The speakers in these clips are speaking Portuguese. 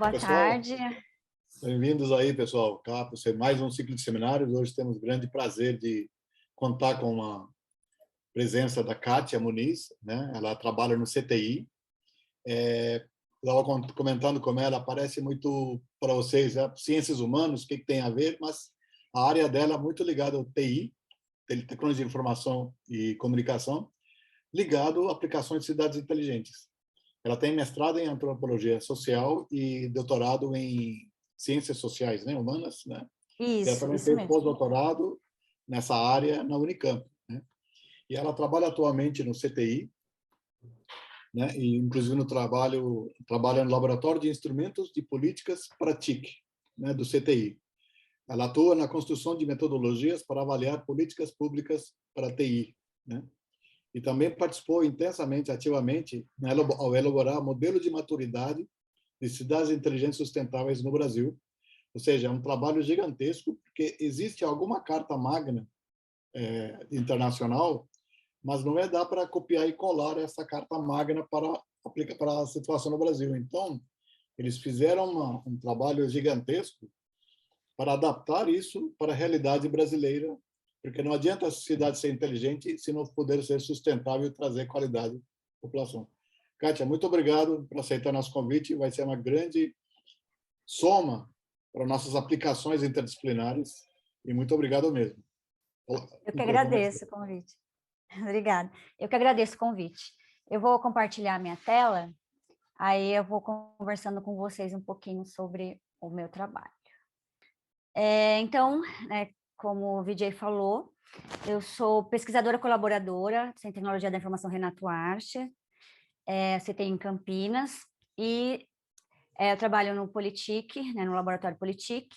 boa Pessoal, tarde. bem-vindos aí, pessoal. Cá, para mais um ciclo de seminários. Hoje temos o grande prazer de contar com uma presença da Kátia Muniz, né? Ela trabalha no CTI. Estava comentando como ela parece muito para vocês, ciências humanas, o que tem a ver, mas a área dela é muito ligada ao TI, Tecnologia de Informação e Comunicação, ligado a aplicações de cidades inteligentes. Ela tem mestrado em antropologia social e doutorado em ciências sociais, né, humanas, né? E ela também Isso fez mesmo. pós-doutorado nessa área na Unicamp, né? E ela trabalha atualmente no CTI, né? E inclusive trabalha no Laboratório de Instrumentos de Políticas para TIC, né, do CTI. Ela atua na construção de metodologias para avaliar políticas públicas para TI, né? E também participou intensamente, ativamente, ao elaborar modelo de maturidade de cidades inteligentes sustentáveis no Brasil. Ou seja, é um trabalho gigantesco, porque existe alguma carta magna internacional, mas não dá para copiar e colar essa carta magna para aplicar para a situação no Brasil. Então, eles fizeram um trabalho gigantesco para adaptar isso para a realidade brasileira, porque não adianta a cidade ser inteligente se não puder ser sustentável e trazer qualidade à população. Kátia, muito obrigado por aceitar nosso convite. Vai ser uma grande soma para nossas aplicações interdisciplinares e muito obrigado mesmo. Eu que agradeço o convite. Obrigada. Eu que agradeço o convite. Eu vou compartilhar a minha tela, aí eu vou conversando com vocês um pouquinho sobre o meu trabalho. Então, como o VJ falou, eu sou pesquisadora colaboradora do Centro de Tecnologia da Informação Renato Archer, CTI em Campinas, e eu trabalho no Politic, né, no Laboratório Politic,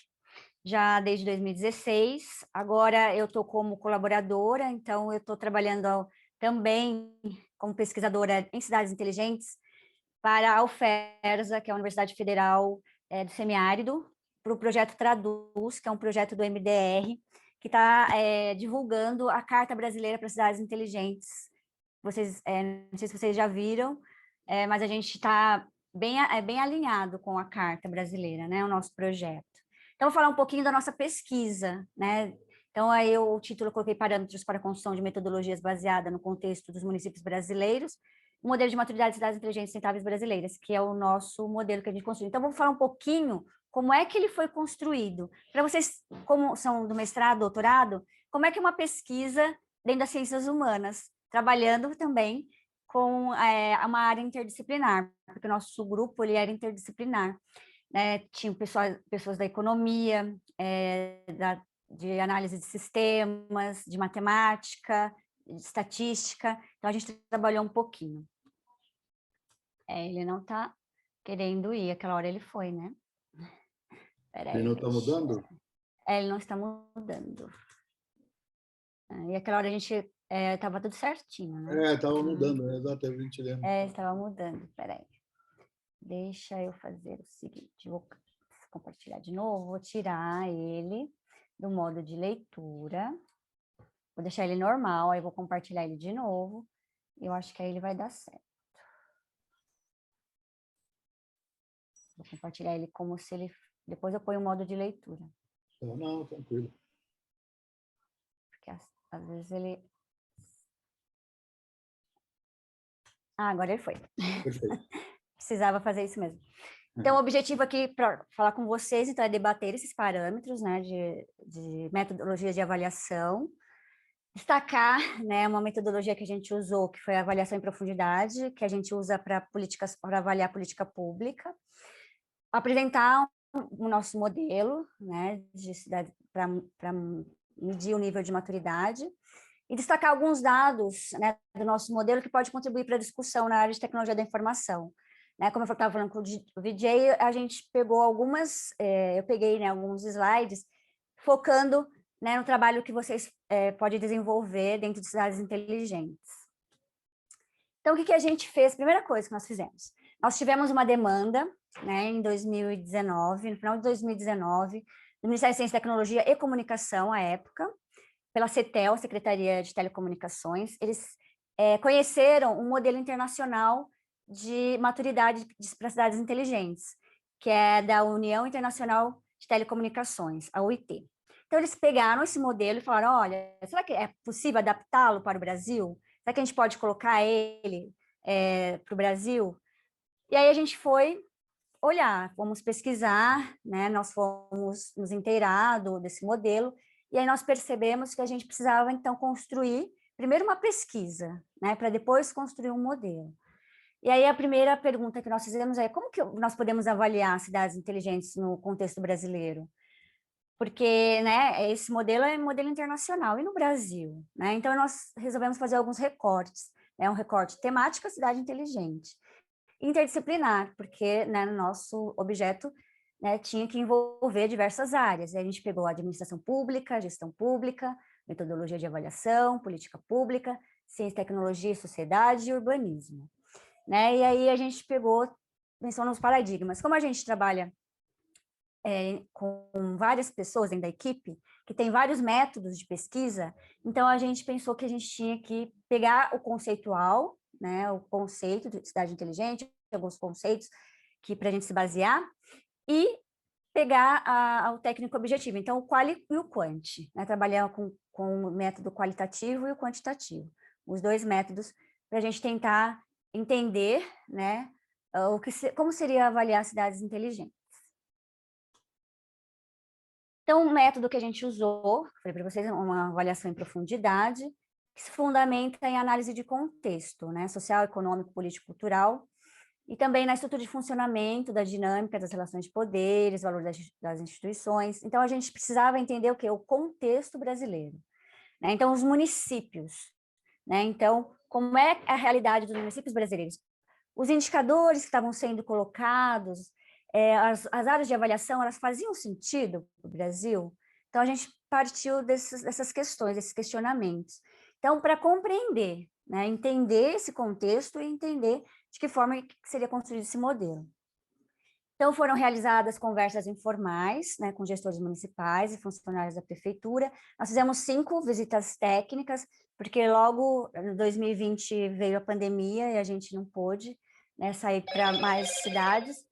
já desde 2016. Agora eu estou como colaboradora, então eu estou trabalhando também como pesquisadora em cidades inteligentes para a UFERJ, que é a Universidade Federal do Semiárido, para o projeto Traduz, que é um projeto do MDR, que está divulgando a Carta Brasileira para Cidades Inteligentes. Vocês, não sei se vocês já viram, mas a gente está bem alinhado com a Carta Brasileira, né, o nosso projeto. Então, vou falar um pouquinho da nossa pesquisa, né? Então, aí o título eu coloquei parâmetros para a construção de metodologias baseada no contexto dos municípios brasileiros, o modelo de maturidade de cidades inteligentes sustentáveis brasileiras, que é o nosso modelo que a gente construiu. Então, vou falar um pouquinho como é que ele foi construído. Para vocês, como são do mestrado, doutorado, como é que uma pesquisa dentro das ciências humanas, trabalhando também com uma área interdisciplinar, porque o nosso grupo ele era interdisciplinar. Tinham pessoas da economia, de análise de sistemas, de matemática, de estatística, então a gente trabalhou um pouquinho. Ele não está querendo ir, aquela hora ele foi, né? Ele não está mudando? Ele não está mudando. E aquela hora a gente estava tudo certinho, né? Estava mudando, exatamente. Estava mudando, peraí. Deixa eu fazer o seguinte, vou compartilhar de novo, vou tirar ele do modo de leitura, vou deixar ele normal, aí vou compartilhar ele de novo, e eu acho que aí ele vai dar certo. Vou compartilhar ele como se ele... Depois eu ponho o modo de leitura. Não, tranquilo. Porque às vezes ele... agora ele foi. Perfeito. Precisava fazer isso mesmo. Então, o objetivo aqui para falar com vocês, então, é debater esses parâmetros, né, de metodologias de avaliação, destacar, né, uma metodologia que a gente usou, que foi a avaliação em profundidade, que a gente usa para avaliar política pública, apresentar o nosso modelo, né, de cidade para medir o nível de maturidade, e destacar alguns dados, né, do nosso modelo que pode contribuir para a discussão na área de tecnologia da informação. Como eu estava falando com o VJ, a gente pegou eu peguei, né, alguns slides focando, né, no trabalho que vocês podem desenvolver dentro de cidades inteligentes. Então, o que a gente fez? Primeira coisa que nós fizemos, nós tivemos uma demanda, né, em 2019, no final de 2019, do Ministério de Ciência, Tecnologia e Comunicação, à época, pela CETEL, Secretaria de Telecomunicações. Eles conheceram um modelo internacional de maturidade para cidades inteligentes. que é da União Internacional de Telecomunicações, a UIT. Então, eles pegaram esse modelo e falaram, olha, será que é possível adaptá-lo para o Brasil? Será que a gente pode colocar ele para o Brasil? E aí a gente foi olhar, fomos pesquisar, né? Nós fomos nos inteirar desse modelo, e aí nós percebemos que a gente precisava, então, construir primeiro uma pesquisa, né? Para depois construir um modelo. E aí a primeira pergunta que nós fizemos é como que nós podemos avaliar cidades inteligentes no contexto brasileiro? Porque, né, esse modelo é modelo internacional, e no Brasil, né? Então, nós resolvemos fazer alguns recortes, né? Um recorte temática, cidade inteligente, interdisciplinar, porque, né, no nosso objeto, né, tinha que envolver diversas áreas. Aí a gente pegou a administração pública, gestão pública, metodologia de avaliação, política pública, ciência, tecnologia, sociedade e urbanismo, né? E aí a gente pegou, pensou nos paradigmas. Como a gente trabalha com várias pessoas dentro da equipe, que tem vários métodos de pesquisa, então a gente pensou que a gente tinha que pegar o conceitual, né, o conceito de cidade inteligente, alguns conceitos que para a gente se basear, e pegar o técnico objetivo, então o quali e o quanti, né, trabalhar com o método qualitativo e o quantitativo, os dois métodos, para a gente tentar entender, né, como seria avaliar cidades inteligentes. Então, o método que a gente usou, falei para vocês, uma avaliação em profundidade, que se fundamenta em análise de contexto, né, social, econômico, político, cultural, e também na estrutura de funcionamento, da dinâmica das relações de poderes, valor das instituições. Então, a gente precisava entender o quê? O contexto brasileiro, né? Então, os municípios, né? Então, como é a realidade dos municípios brasileiros? Os indicadores que estavam sendo colocados, as áreas de avaliação, elas faziam sentido para o Brasil? Então, a gente partiu dessas questões, desses questionamentos. Então, para compreender, né, entender esse contexto e entender de que forma que seria construído esse modelo. Então, foram realizadas conversas informais, né, com gestores municipais e funcionários da prefeitura. Nós fizemos 5 visitas técnicas, porque logo em 2020 veio a pandemia e a gente não pôde, né, sair para mais cidades.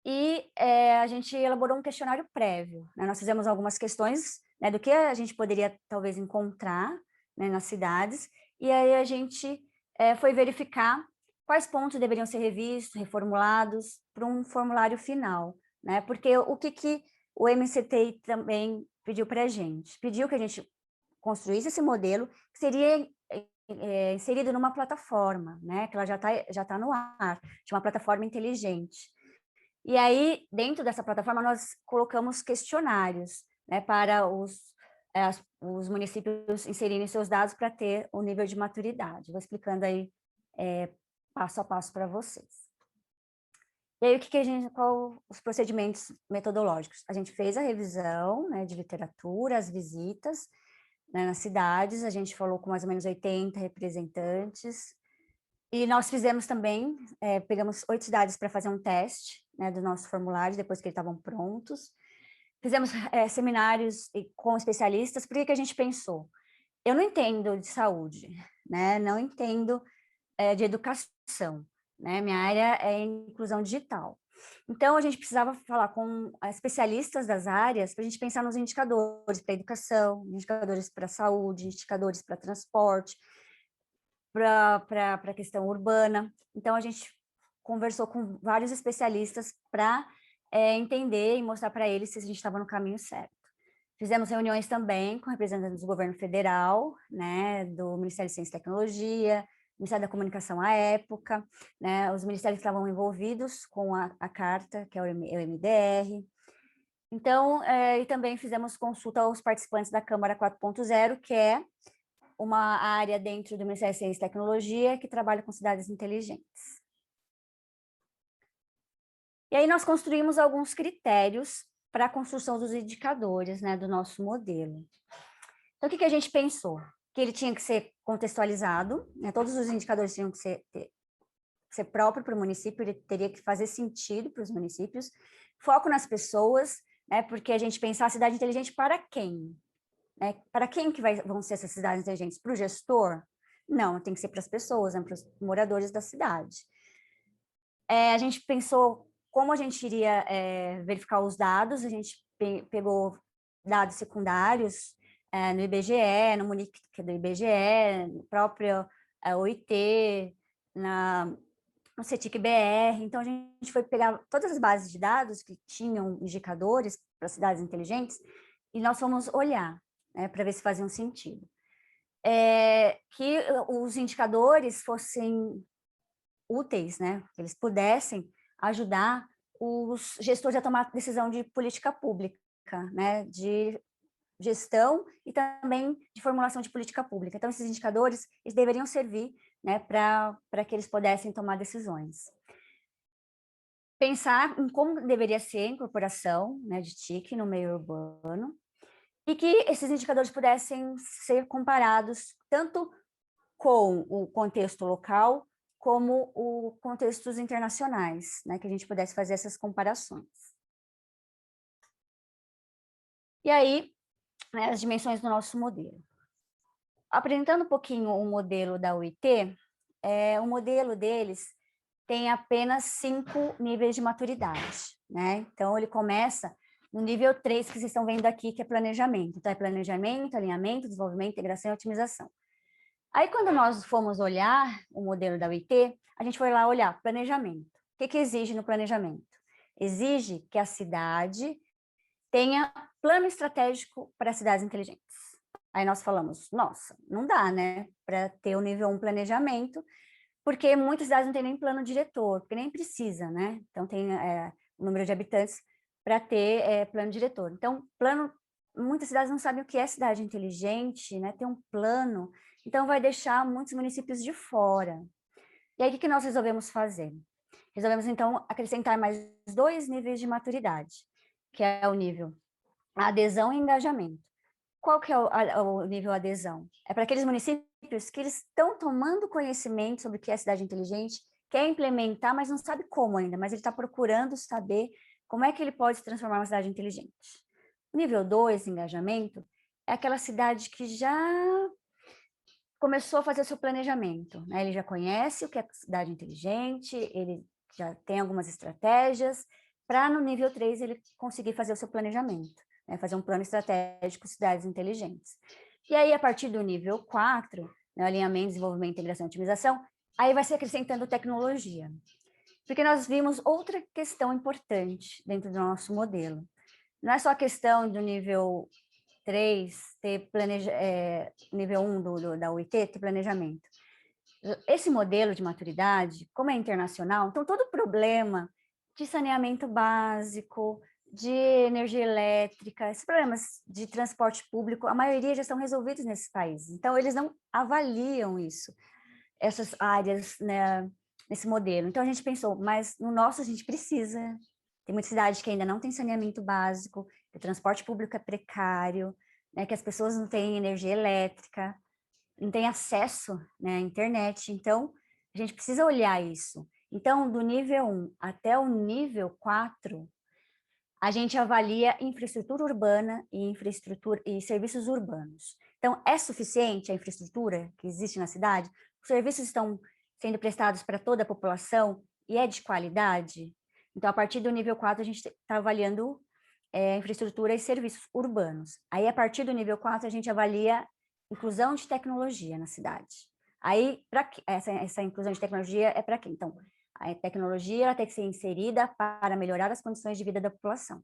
E a gente elaborou um questionário prévio, né? Nós fizemos algumas questões, né, do que a gente poderia talvez encontrar, né, nas cidades, e aí a gente foi verificar quais pontos deveriam ser revistos, reformulados para um formulário final, né? Porque o que o MCTI também pediu para a gente? Pediu que a gente construísse esse modelo, que seria inserido numa plataforma, né? Que ela já tá no ar, de uma plataforma inteligente. E aí, dentro dessa plataforma, nós colocamos questionários, né, para os municípios inserirem seus dados para ter o nível de maturidade. Vou explicando aí passo a passo para vocês. E aí, qual os procedimentos metodológicos? A gente fez a revisão, né, de literatura, as visitas, né, nas cidades, a gente falou com mais ou menos 80 representantes, e nós fizemos também, pegamos 8 cidades para fazer um teste, né, do nosso formulário, depois que eles estavam prontos. Fizemos seminários com especialistas. Por que a gente pensou? Eu não entendo de saúde, né, não entendo de educação, né, minha área é inclusão digital. Então, a gente precisava falar com especialistas das áreas para a gente pensar nos indicadores para educação, indicadores para saúde, indicadores para transporte, para a questão urbana. Então, a gente conversou com vários especialistas para entender e mostrar para eles se a gente estava no caminho certo. Fizemos reuniões também com representantes do governo federal, né, do Ministério de Ciência e Tecnologia, Ministério da Comunicação à época, né, os ministérios que estavam envolvidos com a carta, que é o MDR. Então, e também fizemos consulta aos participantes da Câmara 4.0, que é uma área dentro do Ministério de Ciência e Tecnologia que trabalha com cidades inteligentes. E aí nós construímos alguns critérios para a construção dos indicadores, né, do nosso modelo. Então, o que a gente pensou? Que ele tinha que ser contextualizado, né, todos os indicadores tinham que ser próprio para o município, ele teria que fazer sentido para os municípios, foco nas pessoas, né, porque a gente pensar a cidade inteligente para quem? Né? Para quem que vão ser essas cidades inteligentes? Para o gestor? Não, tem que ser para as pessoas, né, para os moradores da cidade. A gente pensou como a gente iria verificar os dados, a gente pegou dados secundários no IBGE, no Munic do IBGE, no próprio OIT, no CETIC-BR. Então, a gente foi pegar todas as bases de dados que tinham indicadores para cidades inteligentes e nós fomos olhar, né, para ver se faziam sentido. Que os indicadores fossem úteis, né, que eles pudessem ajudar os gestores a tomar decisão de política pública, né, de gestão e também de formulação de política pública. Então, esses indicadores, eles deveriam servir, né, para que eles pudessem tomar decisões. Pensar em como deveria ser a incorporação, né, de TIC no meio urbano, e que esses indicadores pudessem ser comparados tanto com o contexto local, como os contextos internacionais, né, que a gente pudesse fazer essas comparações. E aí, né, as dimensões do nosso modelo. Apresentando um pouquinho o modelo da UIT, o modelo deles tem apenas 5 níveis de maturidade, né? Então, ele começa no nível 3, que vocês estão vendo aqui, que é planejamento. Então, é planejamento, alinhamento, desenvolvimento, integração e otimização. Aí, quando nós fomos olhar o modelo da UIT, a gente foi lá olhar planejamento. O que exige no planejamento? Exige que a cidade tenha plano estratégico para cidades inteligentes. Aí nós falamos, nossa, não dá, né, para ter o nível 1 planejamento, porque muitas cidades não têm nem plano diretor, porque nem precisa, né? Então, tem o número de habitantes para ter plano diretor. Então, muitas cidades não sabem o que é cidade inteligente, né? Ter um plano, então vai deixar muitos municípios de fora. E aí, o que nós resolvemos fazer? Resolvemos, então, acrescentar mais 2 níveis de maturidade, que é o nível adesão e engajamento. Qual que é o nível adesão? É para aqueles municípios que eles estão tomando conhecimento sobre o que é cidade inteligente, quer implementar, mas não sabe como ainda, mas ele está procurando saber como é que ele pode se transformar uma cidade inteligente. Nível 2, engajamento, é aquela cidade que já começou a fazer o seu planejamento, né? Ele já conhece o que é cidade inteligente, ele já tem algumas estratégias, para no nível 3 ele conseguir fazer o seu planejamento, né? Fazer um plano estratégico de cidades inteligentes. E aí, a partir do nível 4, né, alinhamento, desenvolvimento, integração e otimização, aí vai se acrescentando tecnologia. Porque nós vimos outra questão importante dentro do nosso modelo. Não é só a questão do nível 3, nível 1 da UIT, ter planejamento. Esse modelo de maturidade, como é internacional, então todo problema de saneamento básico, de energia elétrica, esses problemas de transporte público, a maioria já são resolvidos nesses países. Então, eles não avaliam isso, essas áreas, né, nesse modelo. Então, a gente pensou, mas no nosso a gente precisa. Tem muita cidade que ainda não tem saneamento básico, o transporte público é precário, né, que as pessoas não têm energia elétrica, não têm acesso, né, à internet. Então, a gente precisa olhar isso. Então, do nível 1 até o nível 4, a gente avalia infraestrutura urbana e serviços urbanos. Então, é suficiente a infraestrutura que existe na cidade? Os serviços estão sendo prestados para toda a população e é de qualidade? Então, a partir do nível 4, a gente está avaliando infraestrutura e serviços urbanos. Aí, a partir do nível 4, a gente avalia inclusão de tecnologia na cidade. Aí, essa inclusão de tecnologia é para quê? Então, a tecnologia ela tem que ser inserida para melhorar as condições de vida da população.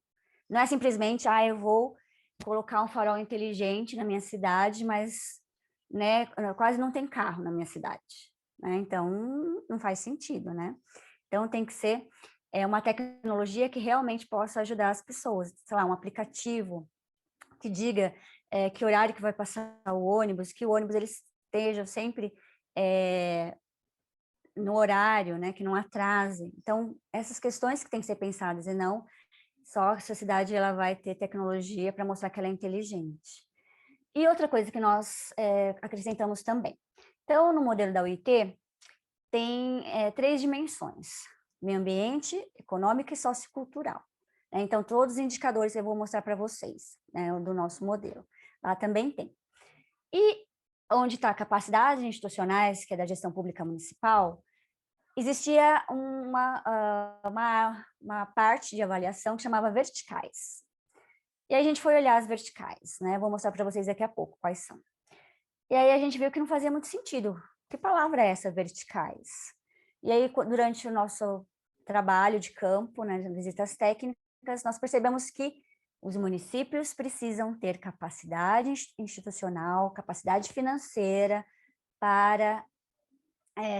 Não é simplesmente, eu vou colocar um farol inteligente na minha cidade, mas, né, quase não tem carro na minha cidade, né? Então, não faz sentido, né? Então, tem que ser uma tecnologia que realmente possa ajudar as pessoas. Sei lá, um aplicativo que diga que horário que vai passar o ônibus, que o ônibus ele esteja sempre no horário, né, que não atrase. Então, essas questões que têm que ser pensadas, e não só essa cidade ela vai ter tecnologia para mostrar que ela é inteligente. E outra coisa que nós acrescentamos também. Então, no modelo da UIT, tem 3 dimensões: meio ambiente, econômica e sociocultural. Então, todos os indicadores eu vou mostrar para vocês, né, do nosso modelo. Lá também tem. E onde está a capacidade institucionais, que é da gestão pública municipal, existia uma parte de avaliação que chamava verticais. E aí a gente foi olhar as verticais, né? Vou mostrar para vocês daqui a pouco quais são. E aí a gente viu que não fazia muito sentido. Que palavra é essa, verticais? E aí, durante o nosso trabalho de campo, né, de visitas técnicas, nós percebemos que os municípios precisam ter capacidade institucional, capacidade financeira para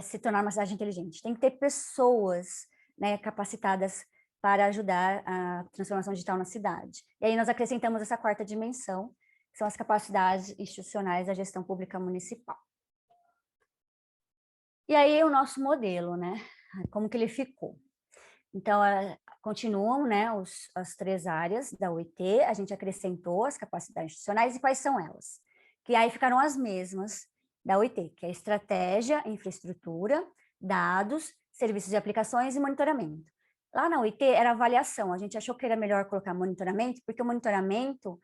se tornar uma cidade inteligente. Tem que ter pessoas, né, capacitadas para ajudar a transformação digital na cidade. E aí nós acrescentamos essa quarta dimensão, que são as capacidades institucionais da gestão pública municipal. E aí o nosso modelo, né? Como que ele ficou? Então, continuam, né, as 3 áreas da OIT, a gente acrescentou as capacidades institucionais, e quais são elas? Que aí ficaram as mesmas da OIT, que é estratégia, infraestrutura, dados, serviços de aplicações e monitoramento. Lá na OIT era avaliação, a gente achou que era melhor colocar monitoramento, porque o monitoramento,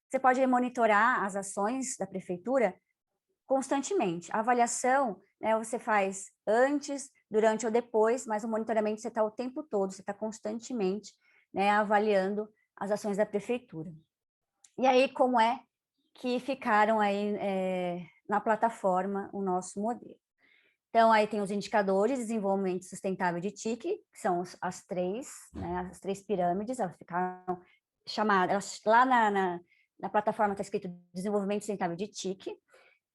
você pode monitorar as ações da prefeitura constantemente. A avaliação, né, você faz antes, durante ou depois, mas o monitoramento você está o tempo todo, você está constantemente, né, avaliando as ações da prefeitura. E aí, como é que ficaram aí na plataforma o nosso modelo? Então, aí tem os indicadores de desenvolvimento sustentável de TIC, que são as 3, né, as 3 pirâmides, elas ficaram chamadas, lá na plataforma está escrito desenvolvimento sustentável de TIC,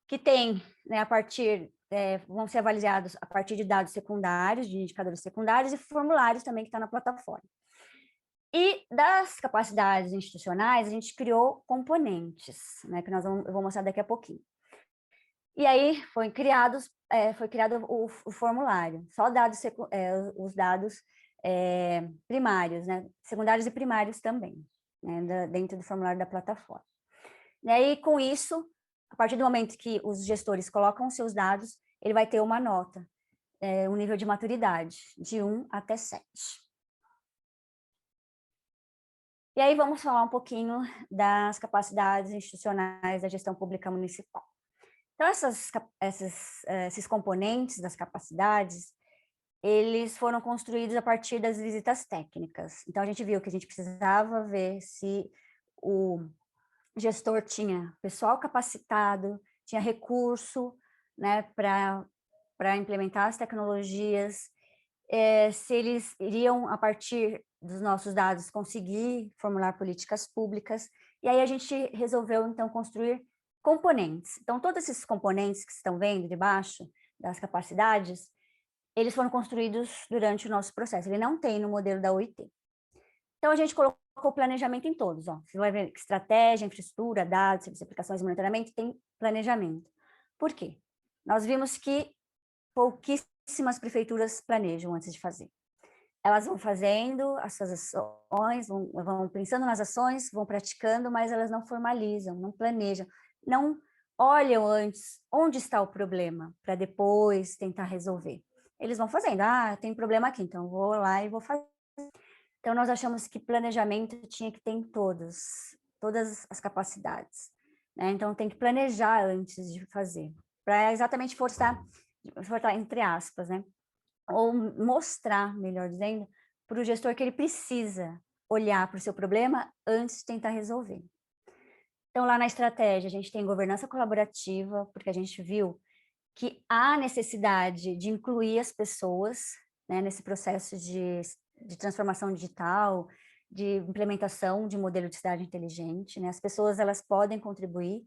que tem, né, vão ser avaliados a partir de dados secundários, de indicadores secundários e formulários também que está na plataforma. E das capacidades institucionais, a gente criou componentes, né, que eu vou mostrar daqui a pouquinho. E aí foi criado o formulário, só os dados primários, né, secundários e primários também, né, dentro do formulário da plataforma. E aí, com isso, a partir do momento que os gestores colocam seus dados, ele vai ter uma nota, um nível de maturidade, de 1 até 7. E aí vamos falar um pouquinho das capacidades institucionais da gestão pública municipal. Então, esses componentes das capacidades, eles foram construídos a partir das visitas técnicas. Então, a gente viu que a gente precisava ver se o gestor tinha pessoal capacitado, tinha recurso, né, para implementar as tecnologias, se eles iriam, a partir dos nossos dados, conseguir formular políticas públicas, e aí a gente resolveu, então, construir componentes. Então, todos esses componentes que estão vendo debaixo das capacidades, eles foram construídos durante o nosso processo, ele não tem no modelo da OIT. Então, a gente colocou planejamento em todos, ó. Você vai ver estratégia, infraestrutura, dados, serviços, aplicações, monitoramento, tem planejamento. Por quê? Nós vimos que pouquíssimas prefeituras planejam antes de fazer. Elas vão fazendo as suas ações, vão pensando nas ações, vão praticando, mas elas não formalizam, não planejam, não olham antes onde está o problema, para depois tentar resolver. Eles vão fazendo, tem problema aqui, então vou lá e vou fazer. Então, nós achamos que planejamento tinha que ter em todas as capacidades, né? Então, tem que planejar antes de fazer, para exatamente forçar, entre aspas, né? Ou mostrar, melhor dizendo, para o gestor que ele precisa olhar para o seu problema antes de tentar resolver. Então, lá na estratégia, a gente tem governança colaborativa, porque a gente viu que há necessidade de incluir as pessoas, né, nesse processo de transformação digital, de implementação de modelo de cidade inteligente, né? As pessoas, elas podem contribuir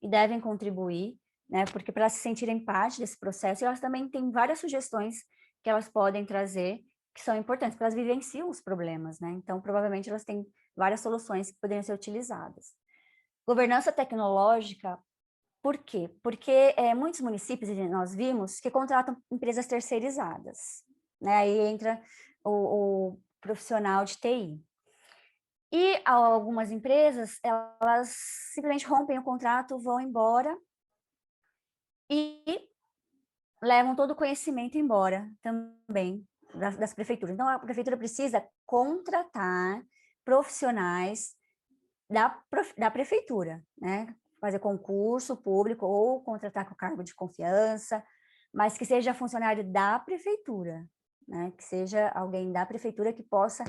e devem contribuir, né? Porque para elas se sentirem parte desse processo, elas também têm várias sugestões que elas podem trazer, que são importantes, porque elas vivenciam os problemas, né? Então, provavelmente, elas têm várias soluções que poderiam ser utilizadas. Governança tecnológica, por quê? Porque muitos municípios, nós vimos, que contratam empresas terceirizadas, né? Aí entra o profissional de TI. E algumas empresas, elas simplesmente rompem o contrato, vão embora e levam todo o conhecimento embora também das prefeituras. Então, a prefeitura precisa contratar profissionais da prefeitura, né? Fazer concurso público ou contratar com cargo de confiança, mas que seja funcionário da prefeitura, né? Que seja alguém da prefeitura que possa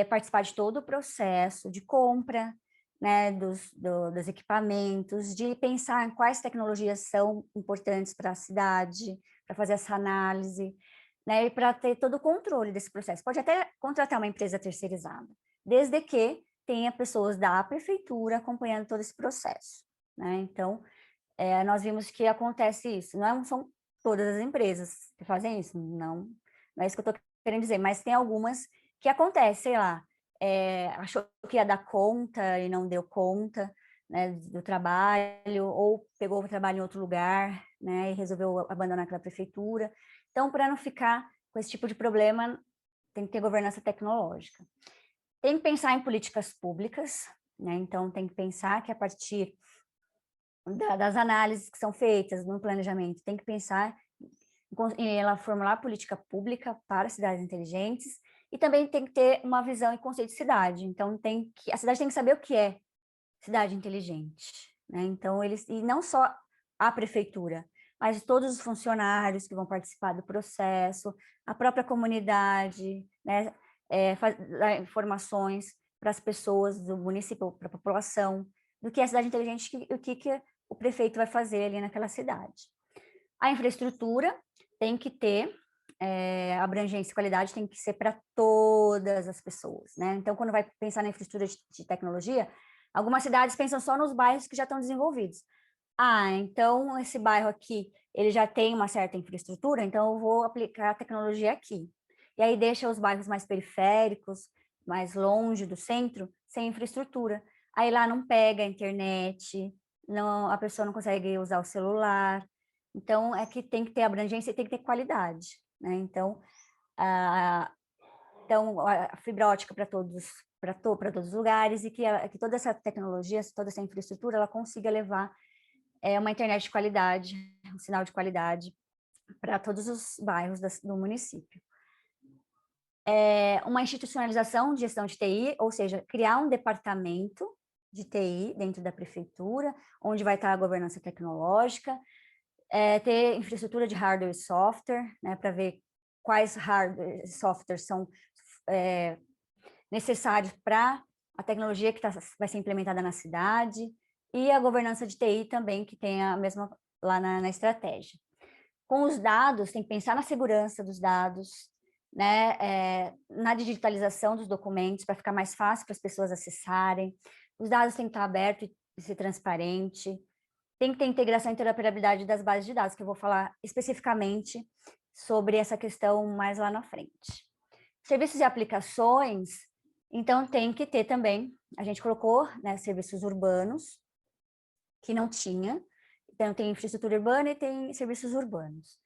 participar de todo o processo de compra, né, dos equipamentos, de pensar em quais tecnologias são importantes para a cidade, para fazer essa análise, né, e para ter todo o controle desse processo. Pode até contratar uma empresa terceirizada, desde que tenha pessoas da prefeitura acompanhando todo esse processo, né? Então, nós vimos que acontece isso. Não são todas as empresas que fazem isso, não é isso que eu estou querendo dizer, mas tem algumas que acontece, sei lá, achou que ia dar conta e não deu conta, né, do trabalho, ou pegou o trabalho em outro lugar, né, e resolveu abandonar aquela prefeitura. Então, para não ficar com esse tipo de problema, tem que ter governança tecnológica. Tem que pensar em políticas públicas, né, então tem que pensar que a partir das análises que são feitas no planejamento, tem que pensar em ela formular política pública para cidades inteligentes, e também tem que ter uma visão e conceito de cidade. Então, a cidade tem que saber o que é cidade inteligente, né? Então, e não só a prefeitura, mas todos os funcionários que vão participar do processo, a própria comunidade, né? Dar informações para as pessoas do município, para a população, do que é a cidade inteligente e o que o prefeito vai fazer ali naquela cidade. A infraestrutura tem que ter abrangência e qualidade, tem que ser para todas as pessoas, né? Então, quando vai pensar na infraestrutura de tecnologia, algumas cidades pensam só nos bairros que já estão desenvolvidos. Então esse bairro aqui, ele já tem uma certa infraestrutura, então eu vou aplicar a tecnologia aqui. E aí deixa os bairros mais periféricos, mais longe do centro, sem infraestrutura. Aí lá não pega a internet, a pessoa não consegue usar o celular. Então, é que tem que ter abrangência e tem que ter qualidade, né? Então, a fibra ótica para todos os lugares, e que toda essa tecnologia, toda essa infraestrutura, ela consiga levar uma internet de qualidade, um sinal de qualidade para todos os bairros do município. Uma institucionalização de gestão de TI, ou seja, criar um departamento de TI dentro da prefeitura, onde vai estar a governança tecnológica, ter infraestrutura de hardware e software, né, para ver quais hardware e software são necessários para a tecnologia que vai ser implementada na cidade, e a governança de TI também, que tem a mesma lá na estratégia. Com os dados, tem que pensar na segurança dos dados, né, na digitalização dos documentos, para ficar mais fácil para as pessoas acessarem. Os dados têm que estar abertos e ser transparente. Tem que ter integração e interoperabilidade das bases de dados, que eu vou falar especificamente sobre essa questão mais lá na frente. Serviços e aplicações, então tem que ter também, a gente colocou, né, serviços urbanos, que não tinha, então tem infraestrutura urbana e tem serviços urbanos.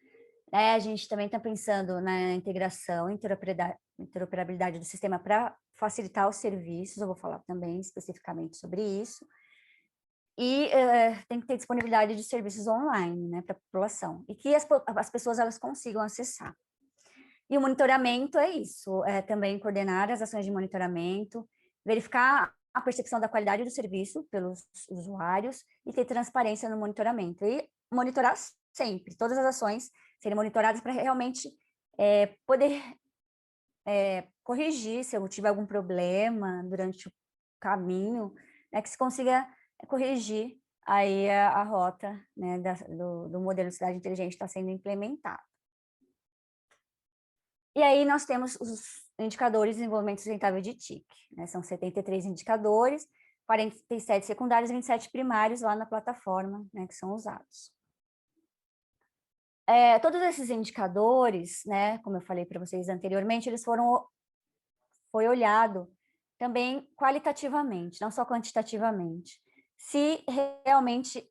A gente também está pensando na integração, interoperabilidade do sistema para facilitar os serviços, eu vou falar também especificamente sobre isso. E tem que ter disponibilidade de serviços online, né, para a população, e que as pessoas elas consigam acessar. E o monitoramento é isso, também coordenar as ações de monitoramento, verificar a percepção da qualidade do serviço pelos usuários e ter transparência no monitoramento. E monitorar sempre, todas as ações serem monitoradas para realmente poder corrigir se eu tiver algum problema durante o caminho, né, que se consiga corrigir aí a rota, né, do modelo de cidade inteligente está sendo implementado. E aí nós temos os indicadores de desenvolvimento sustentável de TIC, né? São 73 indicadores, 47 secundários e 27 primários lá na plataforma, né, que são usados. Todos esses indicadores, né, como eu falei para vocês anteriormente, foi olhado também qualitativamente, não só quantitativamente, se realmente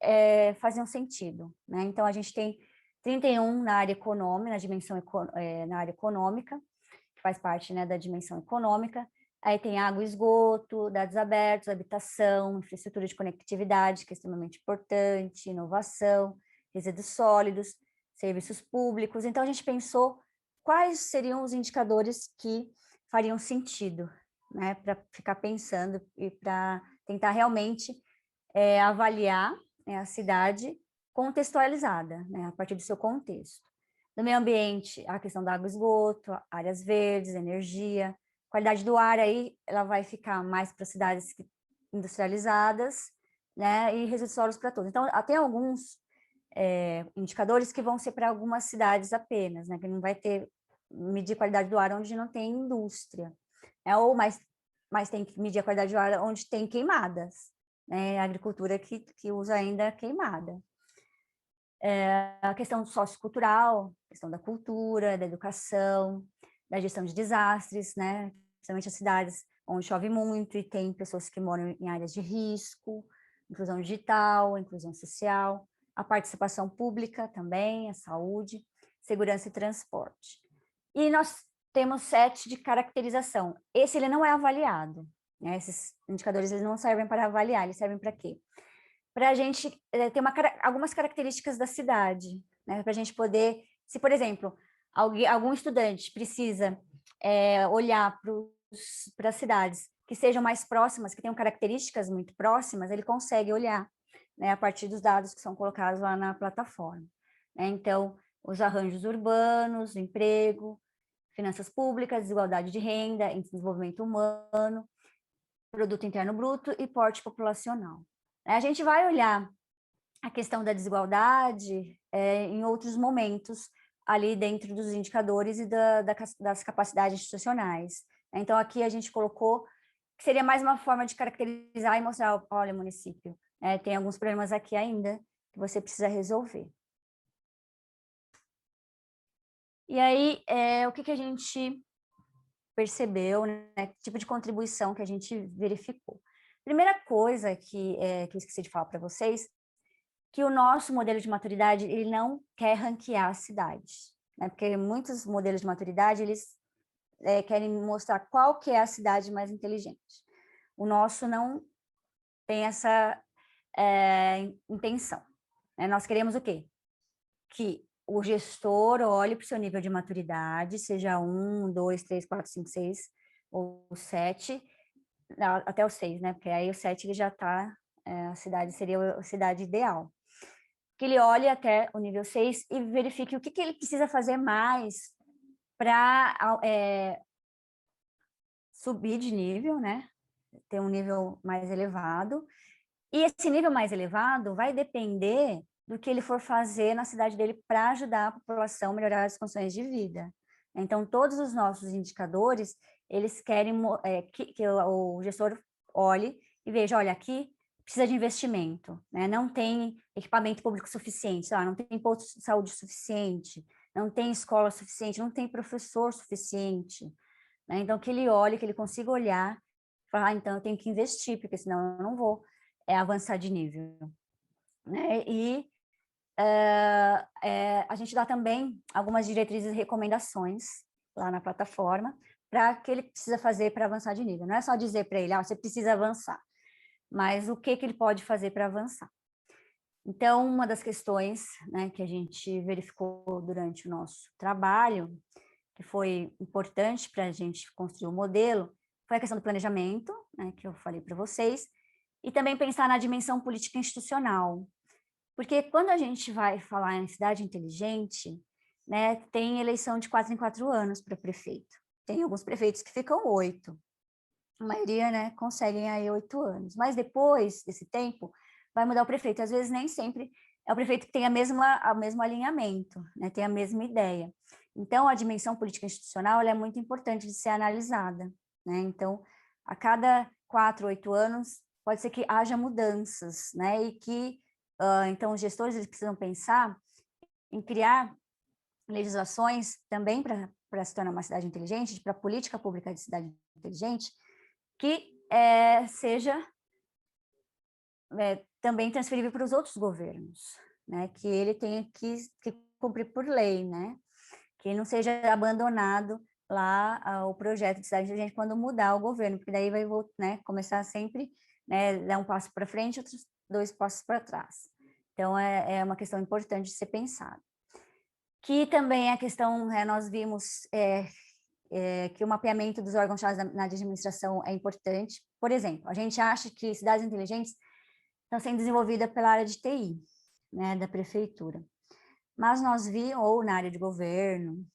faziam sentido, né? Então, a gente tem 31 na área econômica, na área econômica, que faz parte, né, da dimensão econômica. Aí tem água e esgoto, dados abertos, habitação, infraestrutura de conectividade, que é extremamente importante, inovação, resíduos sólidos, serviços públicos. Então, a gente pensou quais seriam os indicadores que fariam sentido, né, para ficar pensando e para tentar realmente avaliar, né, a cidade contextualizada, né, a partir do seu contexto. No meio ambiente, a questão da água e esgoto, áreas verdes, energia, qualidade do ar aí, ela vai ficar mais para cidades industrializadas, né, e resíduos sólidos para todos. Então, tem alguns indicadores que vão ser para algumas cidades apenas, né, que não vai ter medir qualidade do ar onde não tem indústria, né, ou mais tem que medir a qualidade do ar onde tem queimadas, né, a agricultura que usa ainda queimada. A questão sociocultural, questão da cultura, da educação, da gestão de desastres, né, principalmente as cidades onde chove muito e tem pessoas que moram em áreas de risco, inclusão digital, inclusão social, a participação pública também, a saúde, segurança e transporte. E nós temos 7 de caracterização. Esse ele não é avaliado, né? Esses indicadores eles não servem para avaliar, eles servem para quê? Para a gente ter algumas características da cidade, né? Para a gente poder, se por exemplo, algum estudante precisa olhar para as cidades que sejam mais próximas, que tenham características muito próximas, ele consegue olhar, né, a partir dos dados que são colocados lá na plataforma, né? Então, os arranjos urbanos, emprego, finanças públicas, desigualdade de renda, desenvolvimento humano, produto interno bruto e porte populacional. A gente vai olhar a questão da desigualdade em outros momentos ali dentro dos indicadores e das capacidades institucionais. Então, aqui a gente colocou que seria mais uma forma de caracterizar e mostrar, olha, município, tem alguns problemas aqui ainda que você precisa resolver. E aí, o que a gente percebeu, né? Que tipo de contribuição que a gente verificou? Primeira coisa que eu esqueci de falar para vocês, que o nosso modelo de maturidade, ele não quer ranquear as cidades, né? Porque muitos modelos de maturidade, eles querem mostrar qual que é a cidade mais inteligente. O nosso não tem essa intenção, né? Nós queremos o quê? Que o gestor olhe para o seu nível de maturidade, seja 1, 2, 3, 4, 5, 6 ou 7, até o 6, né? Porque aí o 7 ele já está, a cidade seria a cidade ideal. Que ele olhe até o nível 6 e verifique o que ele precisa fazer mais para subir de nível, né? Ter um nível mais elevado. E esse nível mais elevado vai depender do que ele for fazer na cidade dele para ajudar a população a melhorar as condições de vida. Então, todos os nossos indicadores, eles querem que o gestor olhe e veja, olha, aqui precisa de investimento, né? Não tem equipamento público suficiente, não tem posto de saúde suficiente, não tem escola suficiente, não tem professor suficiente, né? Então, que ele olhe, que ele consiga olhar e falar, então eu tenho que investir, porque senão eu não vou avançar de nível, né? E a gente dá também algumas diretrizes e recomendações lá na plataforma para o que ele precisa fazer para avançar de nível. Não é só dizer para ele, você precisa avançar, mas o que ele pode fazer para avançar. Então, uma das questões, né, que a gente verificou durante o nosso trabalho, que foi importante para a gente construir o modelo, foi a questão do planejamento, né, que eu falei para vocês, e também pensar na dimensão política institucional. Porque quando a gente vai falar em cidade inteligente, né, tem eleição de 4 em 4 anos para prefeito. Tem alguns prefeitos que ficam 8. A maioria, né, conseguem aí 8 anos. Mas depois desse tempo, vai mudar o prefeito. Às vezes, nem sempre é o prefeito que tem o mesmo alinhamento, né, tem a mesma ideia. Então, a dimensão política institucional ela é muito importante de ser analisada, né? Então, a cada 4, 8 anos, pode ser que haja mudanças, né? E que, então, os gestores eles precisam pensar em criar legislações também para se tornar uma cidade inteligente, para a política pública de cidade inteligente, que seja também transferível para os outros governos, né? Que ele tenha que cumprir por lei, né? Que não seja abandonado lá o projeto de cidade inteligente quando mudar o governo, porque daí vai, né, começar sempre, né, dar um passo para frente, outros 2 passos para trás. Então, é uma questão importante de ser pensada. Que também a questão, nós vimos que o mapeamento dos órgãos-chave na administração é importante. Por exemplo, a gente acha que cidades inteligentes estão sendo desenvolvidas pela área de TI, né, da prefeitura. Mas nós vimos, ou na área de governo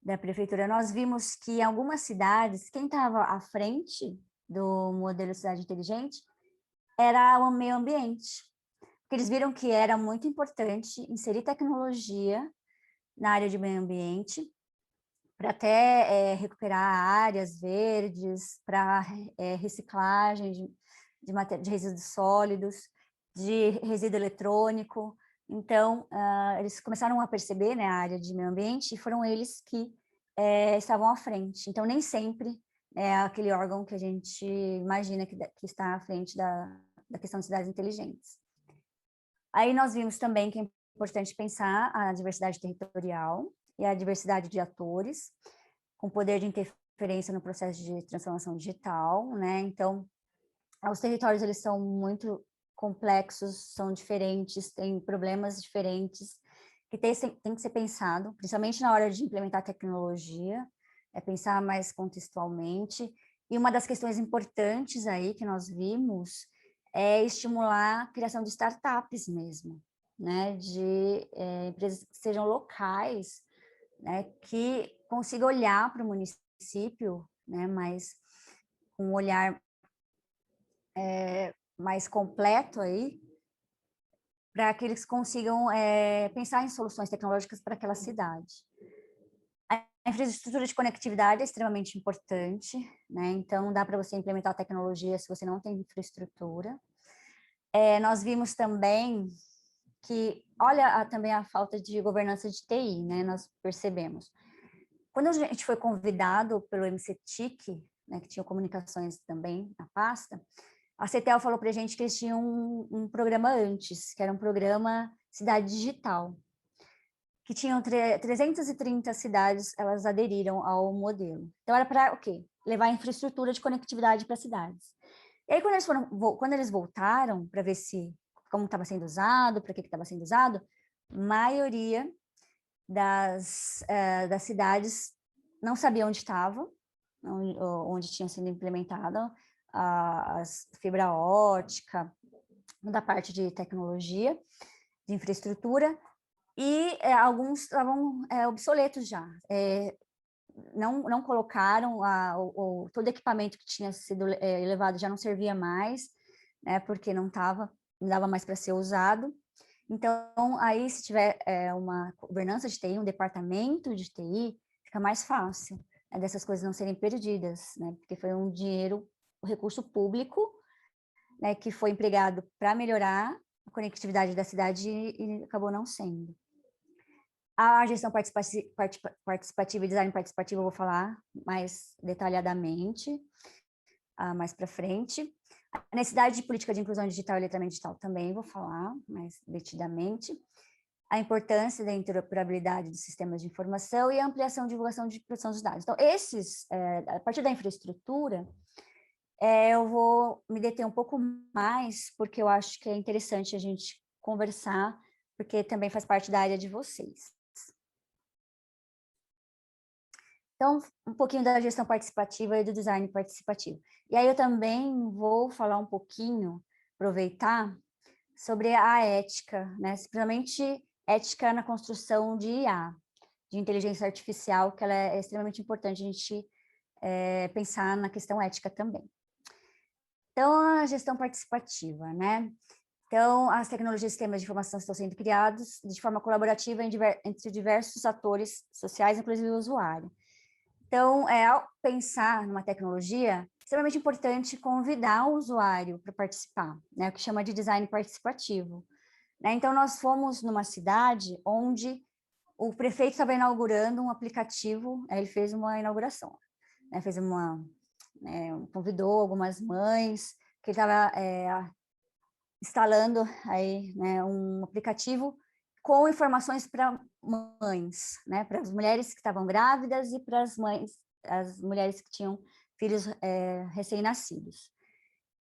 da prefeitura, nós vimos que em algumas cidades, quem estava à frente do modelo cidade inteligente era o meio ambiente. Porque eles viram que era muito importante inserir tecnologia na área de meio ambiente, para até recuperar áreas verdes, para reciclagem de resíduos sólidos, de resíduo eletrônico. Então, eles começaram a perceber, né, a área de meio ambiente, e foram eles que estavam à frente. Então, nem sempre é aquele órgão que a gente imagina que está à frente da questão de cidades inteligentes. Aí nós vimos também que é importante pensar a diversidade territorial e a diversidade de atores, com poder de interferência no processo de transformação digital, né? Então, os territórios, eles são muito complexos, são diferentes, têm problemas diferentes, que tem que ser pensado, principalmente na hora de implementar tecnologia, pensar mais contextualmente. E uma das questões importantes aí que nós vimos é estimular a criação de startups mesmo, né, de empresas que sejam locais, né, que consigam olhar para o município, né, mas com um olhar mais completo aí, para que eles consigam pensar em soluções tecnológicas para aquela cidade. A infraestrutura de conectividade é extremamente importante, né? Então não dá para você implementar a tecnologia se você não tem infraestrutura. Nós vimos também que, olha também a falta de governança de TI, né? Nós percebemos. Quando a gente foi convidado pelo MCTIC, né, que tinha comunicações também na pasta, a CETEL falou para a gente que eles tinham um programa antes, que era um programa Cidade Digital, que tinham 330 cidades, elas aderiram ao modelo. Então, era para o quê? Levar infraestrutura de conectividade para cidades. E aí, quando eles voltaram para ver como estava sendo usado, para que estava sendo usado, a maioria das cidades não sabia onde estava, onde tinha sido implementada a fibra ótica, da parte de tecnologia, de infraestrutura, e alguns estavam obsoletos já. Não colocaram todo o equipamento que tinha sido levado já não servia mais, né, porque não dava mais para ser usado. Então, aí, se tiver uma governança de TI, um departamento de TI, fica mais fácil, né, dessas coisas não serem perdidas, né, porque foi um recurso público, né, que foi empregado para melhorar a conectividade da cidade e acabou não sendo. A gestão participativa e design participativo eu vou falar mais detalhadamente, mais para frente. A necessidade de política de inclusão digital e letramento digital também vou falar mais detidamente. A importância da interoperabilidade dos sistemas de informação e a ampliação e divulgação de proteção dos dados. Então, a partir da infraestrutura, eu vou me deter um pouco mais, porque eu acho que é interessante a gente conversar, porque também faz parte da área de vocês. Então, um pouquinho da gestão participativa e do design participativo. E aí eu também vou falar um pouquinho, aproveitar, sobre a ética, né? Principalmente ética na construção de IA, de inteligência artificial, que ela é extremamente importante a gente pensar na questão ética também. Então, a gestão participativa, né? Então, as tecnologias e sistemas de informação estão sendo criados de forma colaborativa entre diversos atores sociais, inclusive o usuário. Então, ao pensar numa tecnologia, é extremamente importante convidar o usuário para participar, né, o que chama de design participativo. Né? Então, nós fomos numa cidade onde o prefeito estava inaugurando um aplicativo, ele fez uma inauguração, né, convidou algumas mães, que ele estava instalando aí, né, um aplicativo com informações para mães, né, para as mulheres que estavam grávidas e para as mulheres que tinham filhos recém-nascidos.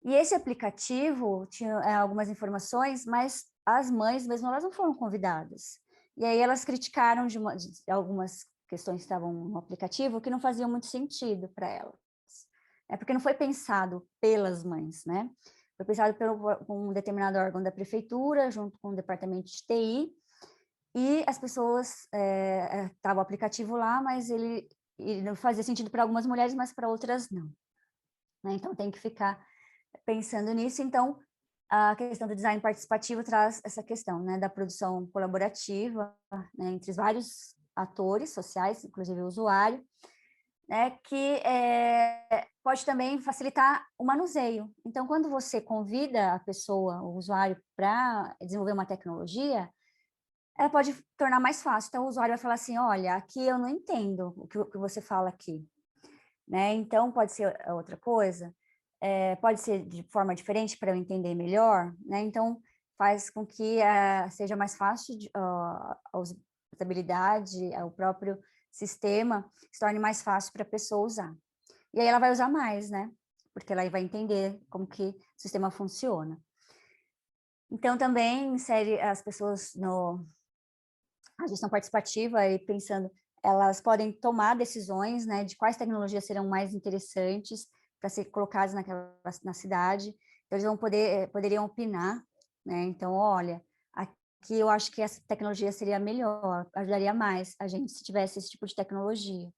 E esse aplicativo tinha algumas informações, mas as mães mesmo elas não foram convidadas. E aí elas criticaram de algumas questões que estavam no aplicativo que não faziam muito sentido para elas, porque não foi pensado pelas mães, né? Foi pensado por um determinado órgão da prefeitura, junto com o departamento de TI, e as pessoas, estava o aplicativo lá, mas ele não fazia sentido para algumas mulheres, mas para outras não, né? Então tem que ficar pensando nisso. Então, a questão do design participativo traz essa questão, né, da produção colaborativa, né, entre os vários atores sociais, inclusive o usuário, né, que pode também facilitar o manuseio. Então, quando você convida a pessoa, o usuário, para desenvolver uma tecnologia, ela pode tornar mais fácil. Então, o usuário vai falar assim, olha, aqui eu não entendo o que você fala aqui, né? Então, pode ser outra coisa, pode ser de forma diferente para eu entender melhor, né? Então, faz com que seja mais fácil a usabilidade, o próprio sistema se torne mais fácil para a pessoa usar. E aí ela vai usar mais, né? Porque ela vai entender como que o sistema funciona. Então, também insere as pessoas a gestão participativa e pensando, elas podem tomar decisões, né, de quais tecnologias serão mais interessantes para ser colocadas na cidade. Então, eles poderiam opinar, né? Então, olha, aqui eu acho que essa tecnologia seria melhor, ajudaria mais a gente se tivesse esse tipo de tecnologia.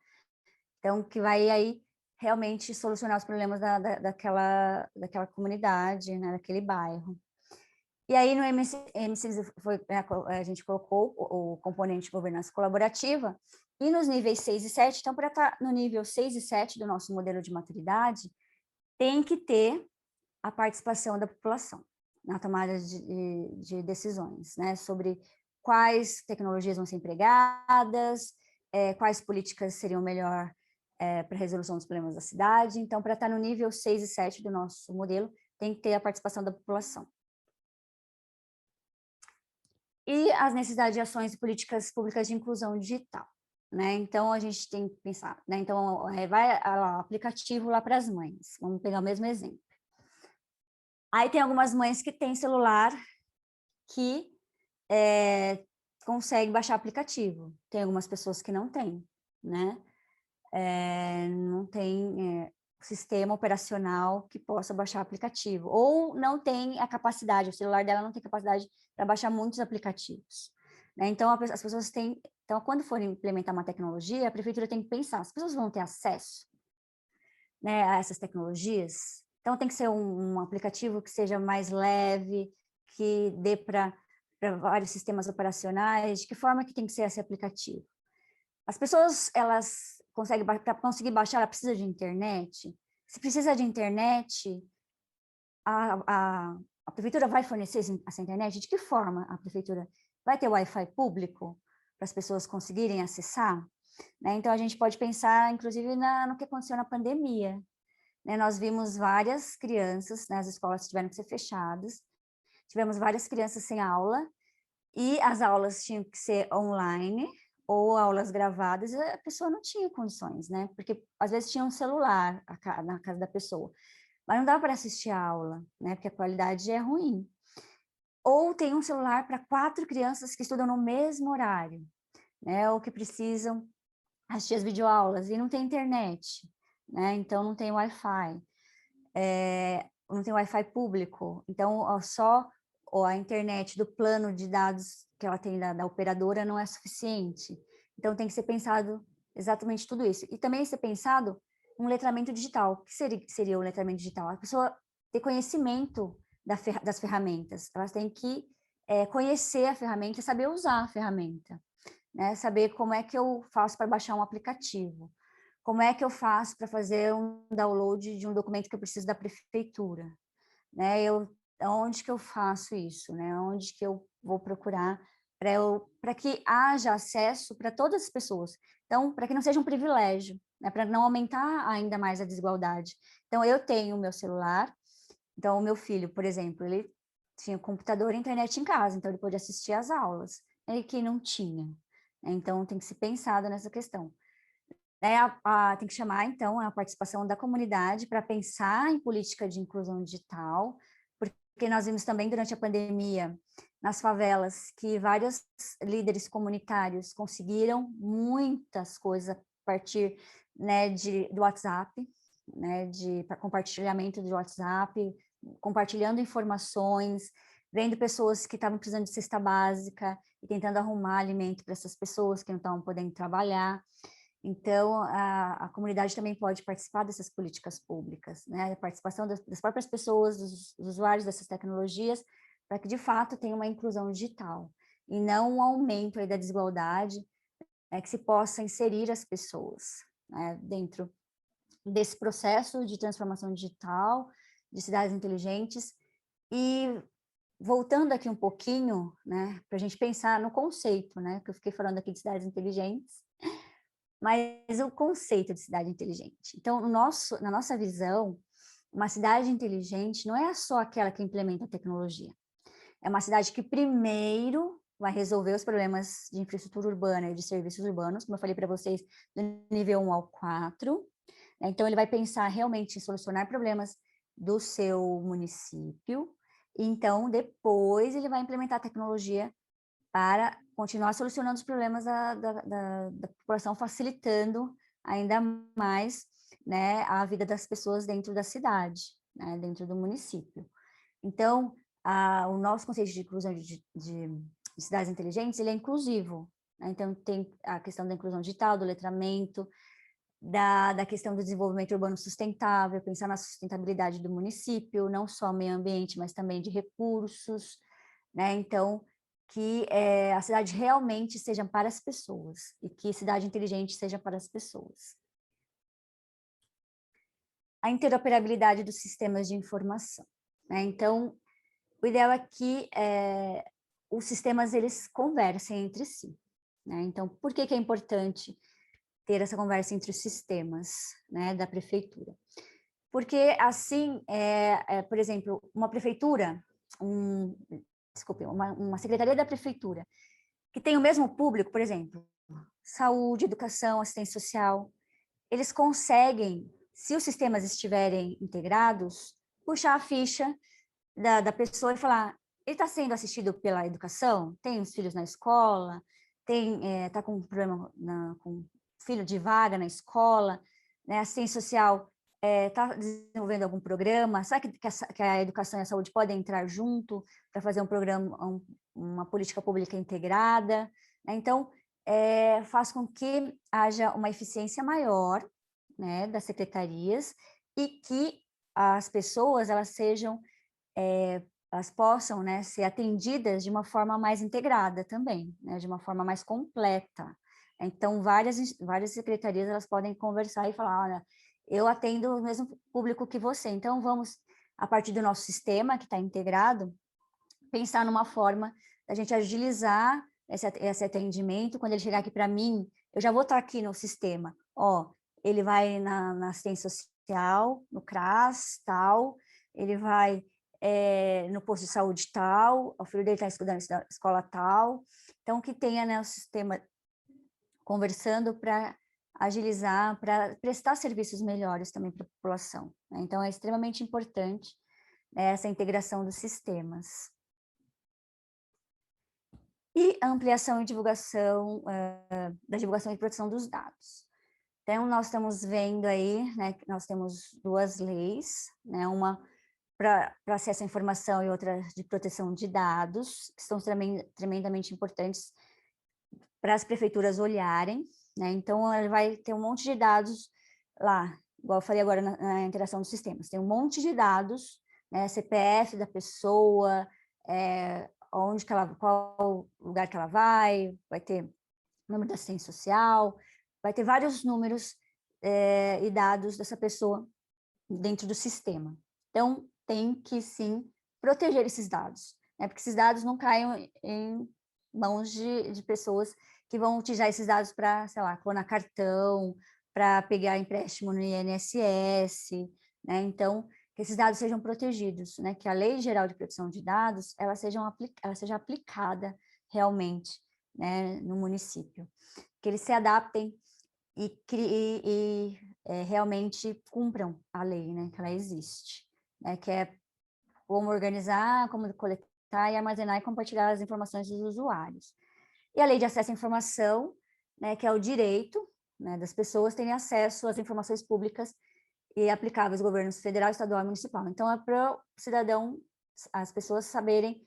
Então, que vai aí realmente solucionar os problemas daquela comunidade, né, daquele bairro. E aí, no MC a gente colocou o componente de governança colaborativa, e nos níveis 6 e 7, então, para estar no nível 6 e 7 do nosso modelo de maturidade, tem que ter a participação da população na tomada de decisões, né, sobre quais tecnologias vão ser empregadas, quais políticas seriam melhor para a resolução dos problemas da cidade. Então, para estar no nível 6 e 7 do nosso modelo, tem que ter a participação da população. E as necessidades de ações e políticas públicas de inclusão digital, né? Então, a gente tem que pensar, né? Então, vai o aplicativo lá para as mães, vamos pegar o mesmo exemplo. Aí tem algumas mães que têm celular que consegue baixar aplicativo, tem algumas pessoas que não têm, né? Não tem sistema operacional que possa baixar aplicativo, ou não tem a capacidade, o celular dela não tem capacidade para baixar muitos aplicativos, né? Então, as pessoas têm... Então, quando for implementar uma tecnologia, a prefeitura tem que pensar, as pessoas vão ter acesso, né, a essas tecnologias? Então, tem que ser um aplicativo que seja mais leve, que dê para vários sistemas operacionais. De que forma que tem que ser esse aplicativo? As pessoas, elas para conseguir baixar, ela precisa de internet. Se precisa de internet, a prefeitura vai fornecer essa internet? De que forma a prefeitura vai ter Wi-Fi público para as pessoas conseguirem acessar? Né? Então, a gente pode pensar, inclusive, no que aconteceu na pandemia. Né? Nós vimos várias crianças, né? As escolas tiveram que ser fechadas, tivemos várias crianças sem aula, e as aulas tinham que ser online, ou aulas gravadas, e a pessoa não tinha condições, né? Porque às vezes tinha um celular na casa da pessoa, mas não dá para assistir a aula, né? Porque a qualidade é ruim. Ou tem um celular para 4 crianças que estudam no mesmo horário, né? Ou que precisam assistir as videoaulas e não tem internet, né? Então não tem Wi-Fi, não tem Wi-Fi público, então só a internet do plano de dados que ela tem da operadora não é suficiente. Então, tem que ser pensado exatamente tudo isso. E também ser pensado um letramento digital. O que seria o letramento digital? A pessoa ter conhecimento das ferramentas. Elas têm que conhecer a ferramenta, saber usar a ferramenta, né? Saber como é que eu faço para baixar um aplicativo, como é que eu faço para fazer um download de um documento que eu preciso da prefeitura, né? Onde que eu faço isso, né? Onde que eu vou procurar para que haja acesso para todas as pessoas. Então, para que não seja um privilégio, né? Para não aumentar ainda mais a desigualdade. Então, eu tenho o meu celular, então o meu filho, por exemplo, ele tinha computador e internet em casa, então ele pôde assistir às aulas, e quem não tinha, né? Então, tem que ser pensado nessa questão. Tem que chamar, então, a participação da comunidade para pensar em política de inclusão digital, porque nós vimos também durante a pandemia, nas favelas, que vários líderes comunitários conseguiram muitas coisas a partir, né, do WhatsApp, né, de compartilhamento de WhatsApp, compartilhando informações, vendo pessoas que estavam precisando de cesta básica e tentando arrumar alimento para essas pessoas que não estavam podendo trabalhar. Então, a comunidade também pode participar dessas políticas públicas, né? A participação das próprias pessoas, dos usuários dessas tecnologias, para que, de fato, tenha uma inclusão digital, e não um aumento aí da desigualdade, que se possa inserir as pessoas, né, dentro desse processo de transformação digital, de cidades inteligentes. E voltando aqui um pouquinho, né, para a gente pensar no conceito, né, que eu fiquei falando aqui de cidades inteligentes, mas o conceito de cidade inteligente. Então, na nossa visão, uma cidade inteligente não é só aquela que implementa a tecnologia. É uma cidade que primeiro vai resolver os problemas de infraestrutura urbana e de serviços urbanos, como eu falei para vocês, do nível 1 ao 4. Então, ele vai pensar realmente em solucionar problemas do seu município. Então, depois, ele vai implementar a tecnologia para continuar solucionando os problemas da população, facilitando ainda mais, né, a vida das pessoas dentro da cidade, né, dentro do município. Então, o nosso conceito de inclusão de cidades inteligentes, ele é inclusivo, né? Então, tem a questão da inclusão digital, do letramento, da questão do desenvolvimento urbano sustentável, pensar na sustentabilidade do município, não só meio ambiente, mas também de recursos, né? Então, que a cidade realmente seja para as pessoas, e que cidade inteligente seja para as pessoas. A interoperabilidade dos sistemas de informação, né? Então, o ideal é que os sistemas, eles conversem entre si, né? Então, por que é importante ter essa conversa entre os sistemas, né, da prefeitura? Porque, assim, por exemplo, uma prefeitura, uma secretaria da prefeitura, que tem o mesmo público, por exemplo, saúde, educação, assistência social, eles conseguem, se os sistemas estiverem integrados, puxar a ficha da pessoa e falar, ele está sendo assistido pela educação? Tem os filhos na escola? Está com um problema com filho de vaga na escola? Né? Assistência social está desenvolvendo algum programa? Sabe que a educação e a saúde podem entrar junto para fazer um programa, uma política pública integrada? Né? Então, faz com que haja uma eficiência maior, né, das secretarias, e que as pessoas elas possam, né, ser atendidas de uma forma mais integrada também, né, de uma forma mais completa. Então, várias secretarias, elas podem conversar e falar, olha, eu atendo o mesmo público que você, então vamos, a partir do nosso sistema que está integrado, pensar numa forma da gente agilizar esse atendimento. Quando ele chegar aqui para mim, eu já vou estar aqui no sistema, ele vai na assistência social, no CRAS, tal, ele vai no posto de saúde tal, o filho dele está estudando na escola tal, então que tenha, né, o sistema conversando para agilizar, para prestar serviços melhores também para a população, né? Então é extremamente importante, né, essa integração dos sistemas. E a ampliação e divulgação, da divulgação e proteção dos dados. Então, nós estamos vendo aí, né, que nós temos duas leis, né, uma para acesso à informação e outra de proteção de dados, que são tremendamente importantes para as prefeituras olharem, né? Então, ele vai ter um monte de dados lá, igual eu falei agora na interação dos sistemas, tem um monte de dados, né, CPF da pessoa, onde que ela, qual lugar que ela vai ter número da assistência social, vai ter vários números e dados dessa pessoa dentro do sistema. Então, tem que, sim, proteger esses dados, né? Porque esses dados não caiam em mãos de pessoas que vão utilizar esses dados para, sei lá, clonar cartão, para pegar empréstimo no INSS, né? Então, que esses dados sejam protegidos, né? Que a Lei Geral de Proteção de Dados, ela seja aplicada realmente, né, no município. Que eles se adaptem e realmente cumpram a lei, né, que ela existe, né, que é como organizar, como coletar e armazenar e compartilhar as informações dos usuários. E a lei de acesso à informação, né, que é o direito, né, das pessoas terem acesso às informações públicas e aplicável aos governos federal, estadual e municipal. Então, é para o cidadão, as pessoas saberem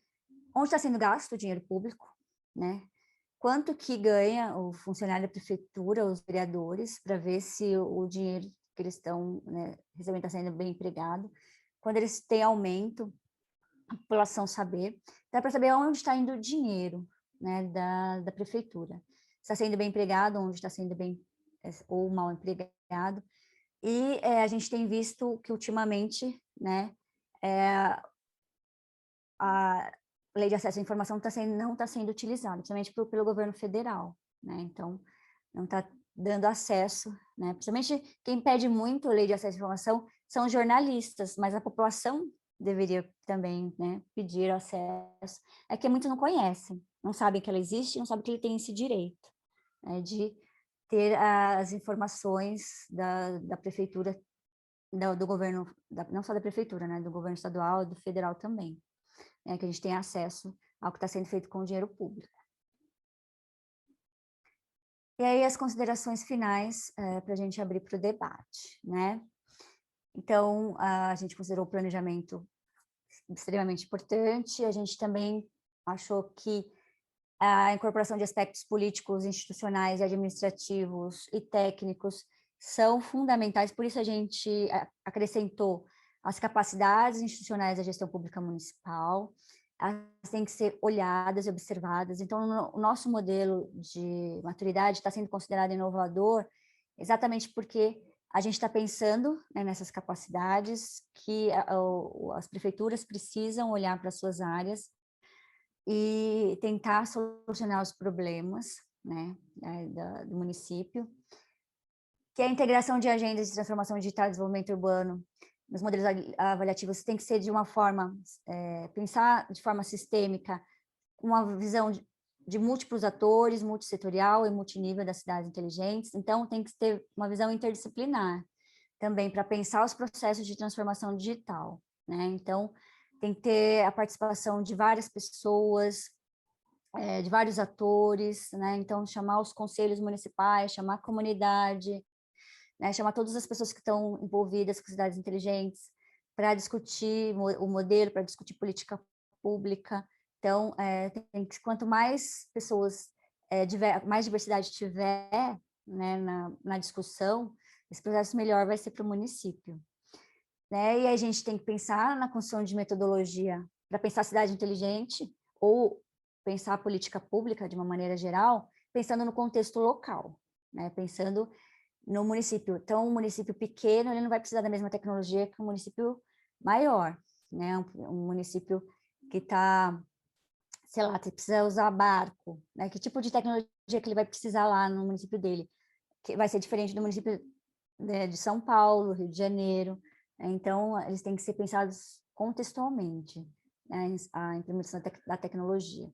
onde está sendo gasto o dinheiro público, né? Quanto que ganha o funcionário da prefeitura, os vereadores, para ver se o dinheiro que eles estão, né, recebendo está sendo bem empregado. Quando eles têm aumento, a população saber. Dá para saber onde está indo o dinheiro, né, da prefeitura. Está sendo bem empregado, onde está sendo bem ou mal empregado. E a gente tem visto que ultimamente, né, a lei de acesso à informação não está sendo utilizada, principalmente pelo governo federal, né? Então, não está dando acesso, né? Principalmente quem pede muito a lei de acesso à informação são os jornalistas, mas a população deveria também, né, pedir acesso. É que muitos não conhecem, não sabem que ela existe, não sabem que ele tem esse direito, né, de ter as informações da prefeitura, do governo, não só da prefeitura, né, do governo estadual, do federal também, né, que a gente tem acesso ao que está sendo feito com o dinheiro público. E aí as considerações finais para a gente abrir para o debate, né? Então, a gente considerou o planejamento extremamente importante, a gente também achou que a incorporação de aspectos políticos, institucionais, administrativos e técnicos são fundamentais, por isso a gente acrescentou as capacidades institucionais da gestão pública municipal, elas têm que ser olhadas e observadas. Então, o nosso modelo de maturidade está sendo considerado inovador exatamente porque a gente está pensando, né, nessas capacidades que as prefeituras precisam olhar para as suas áreas e tentar solucionar os problemas, né, do município, que a integração de agendas de transformação digital e desenvolvimento urbano nos modelos avaliativos tem que ser de uma forma, pensar de forma sistêmica, uma visão de múltiplos atores, multissetorial e multinível das cidades inteligentes. Então, tem que ter uma visão interdisciplinar também para pensar os processos de transformação digital, né? Então, tem que ter a participação de várias pessoas, de vários atores, né? Então, chamar os conselhos municipais, chamar a comunidade, né, chamar todas as pessoas que estão envolvidas com cidades inteligentes para discutir o modelo, para discutir política pública. Então, quanto mais pessoas, mais diversidade tiver, né, na discussão, esse processo melhor vai ser para o município, né? E a gente tem que pensar na construção de metodologia para pensar a cidade inteligente ou pensar a política pública de uma maneira geral, pensando no contexto local, né? Pensando no município. Então, um município pequeno, ele não vai precisar da mesma tecnologia que um município maior, né? Um município que está, sei lá, que precisa usar barco, né? Que tipo de tecnologia que ele vai precisar lá no município dele? Que vai ser diferente do município de São Paulo, Rio de Janeiro. Né? Então, eles têm que ser pensados contextualmente, né? A implementação da tecnologia.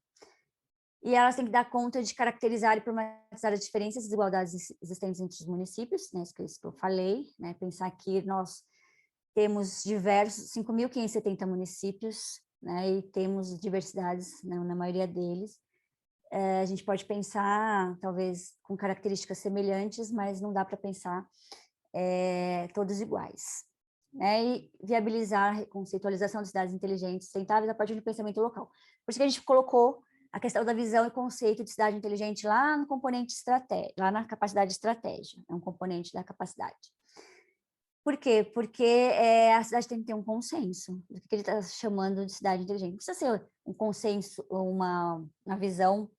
E elas têm que dar conta de caracterizar e problematizar as diferenças e desigualdades existentes entre os municípios, né, isso que eu falei, né, pensar que nós temos diversos, 5.570 municípios, né, e temos diversidades, né, na maioria deles. A gente pode pensar, talvez, com características semelhantes, mas não dá para pensar todos iguais. Né, e viabilizar a conceitualização de cidades inteligentes sustentáveis a partir do pensamento local. Por isso que a gente colocou a questão da visão e conceito de cidade inteligente lá no componente estratégia, lá na capacidade de estratégia, é um componente da capacidade. Por quê? Porque a cidade tem que ter um consenso do que ele está chamando de cidade inteligente. Não precisa ser um consenso, uma visão,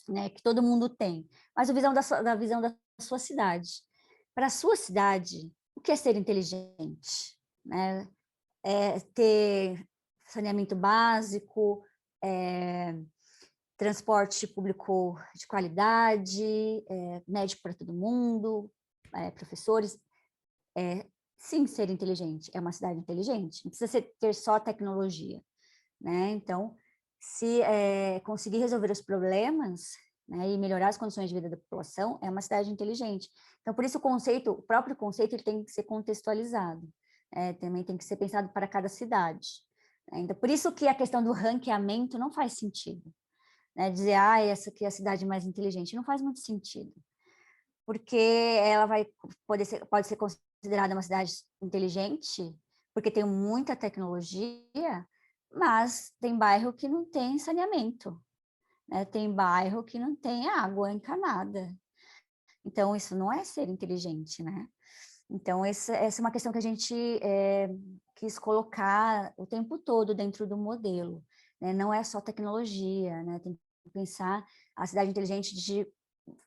né, que todo mundo tem, mas a visão da visão da sua cidade. Para a sua cidade, o que é ser inteligente? Né? Ter saneamento básico, transporte público de qualidade, médico para todo mundo, professores. Sim, ser inteligente, é uma cidade inteligente, não precisa ter só tecnologia, né? Então, se conseguir resolver os problemas, né, e melhorar as condições de vida da população, é uma cidade inteligente. Então, por isso o próprio conceito, ele tem que ser contextualizado, também tem que ser pensado para cada cidade. Né? Então, por isso que a questão do ranqueamento não faz sentido. Né, dizer, essa aqui é a cidade mais inteligente, não faz muito sentido, porque ela pode ser considerada uma cidade inteligente, porque tem muita tecnologia, mas tem bairro que não tem saneamento, né? Tem bairro que não tem água encanada. Então, isso não é ser inteligente, né? Então, essa é uma questão que a gente quis colocar o tempo todo dentro do modelo, né? Não é só tecnologia, né? Tem que pensar a cidade inteligente de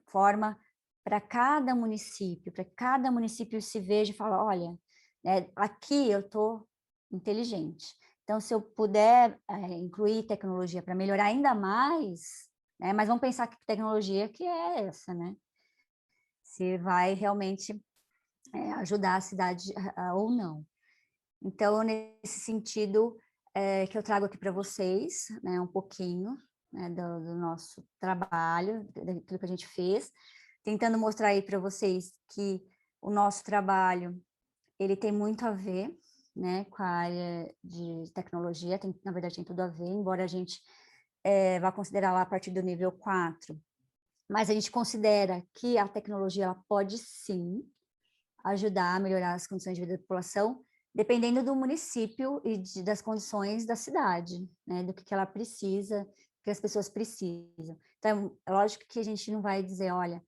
forma para cada município, para que cada município se veja e fala, olha, né, aqui eu estou inteligente. Então, se eu puder incluir tecnologia para melhorar ainda mais, né? Mas vamos pensar que tecnologia que é essa, né? Se vai realmente ajudar a cidade ou não. Então, nesse sentido, que eu trago aqui para vocês, né, um pouquinho, né, do nosso trabalho, daquilo que a gente fez, tentando mostrar aí para vocês que o nosso trabalho, ele tem muito a ver, né, com a área de tecnologia, na verdade tem tudo a ver, embora a gente vá considerar lá a partir do nível 4, mas a gente considera que a tecnologia ela pode sim ajudar a melhorar as condições de vida da população, dependendo do município e das condições da cidade, né, do que ela precisa, que as pessoas precisam. Então, é lógico que a gente não vai dizer, olha,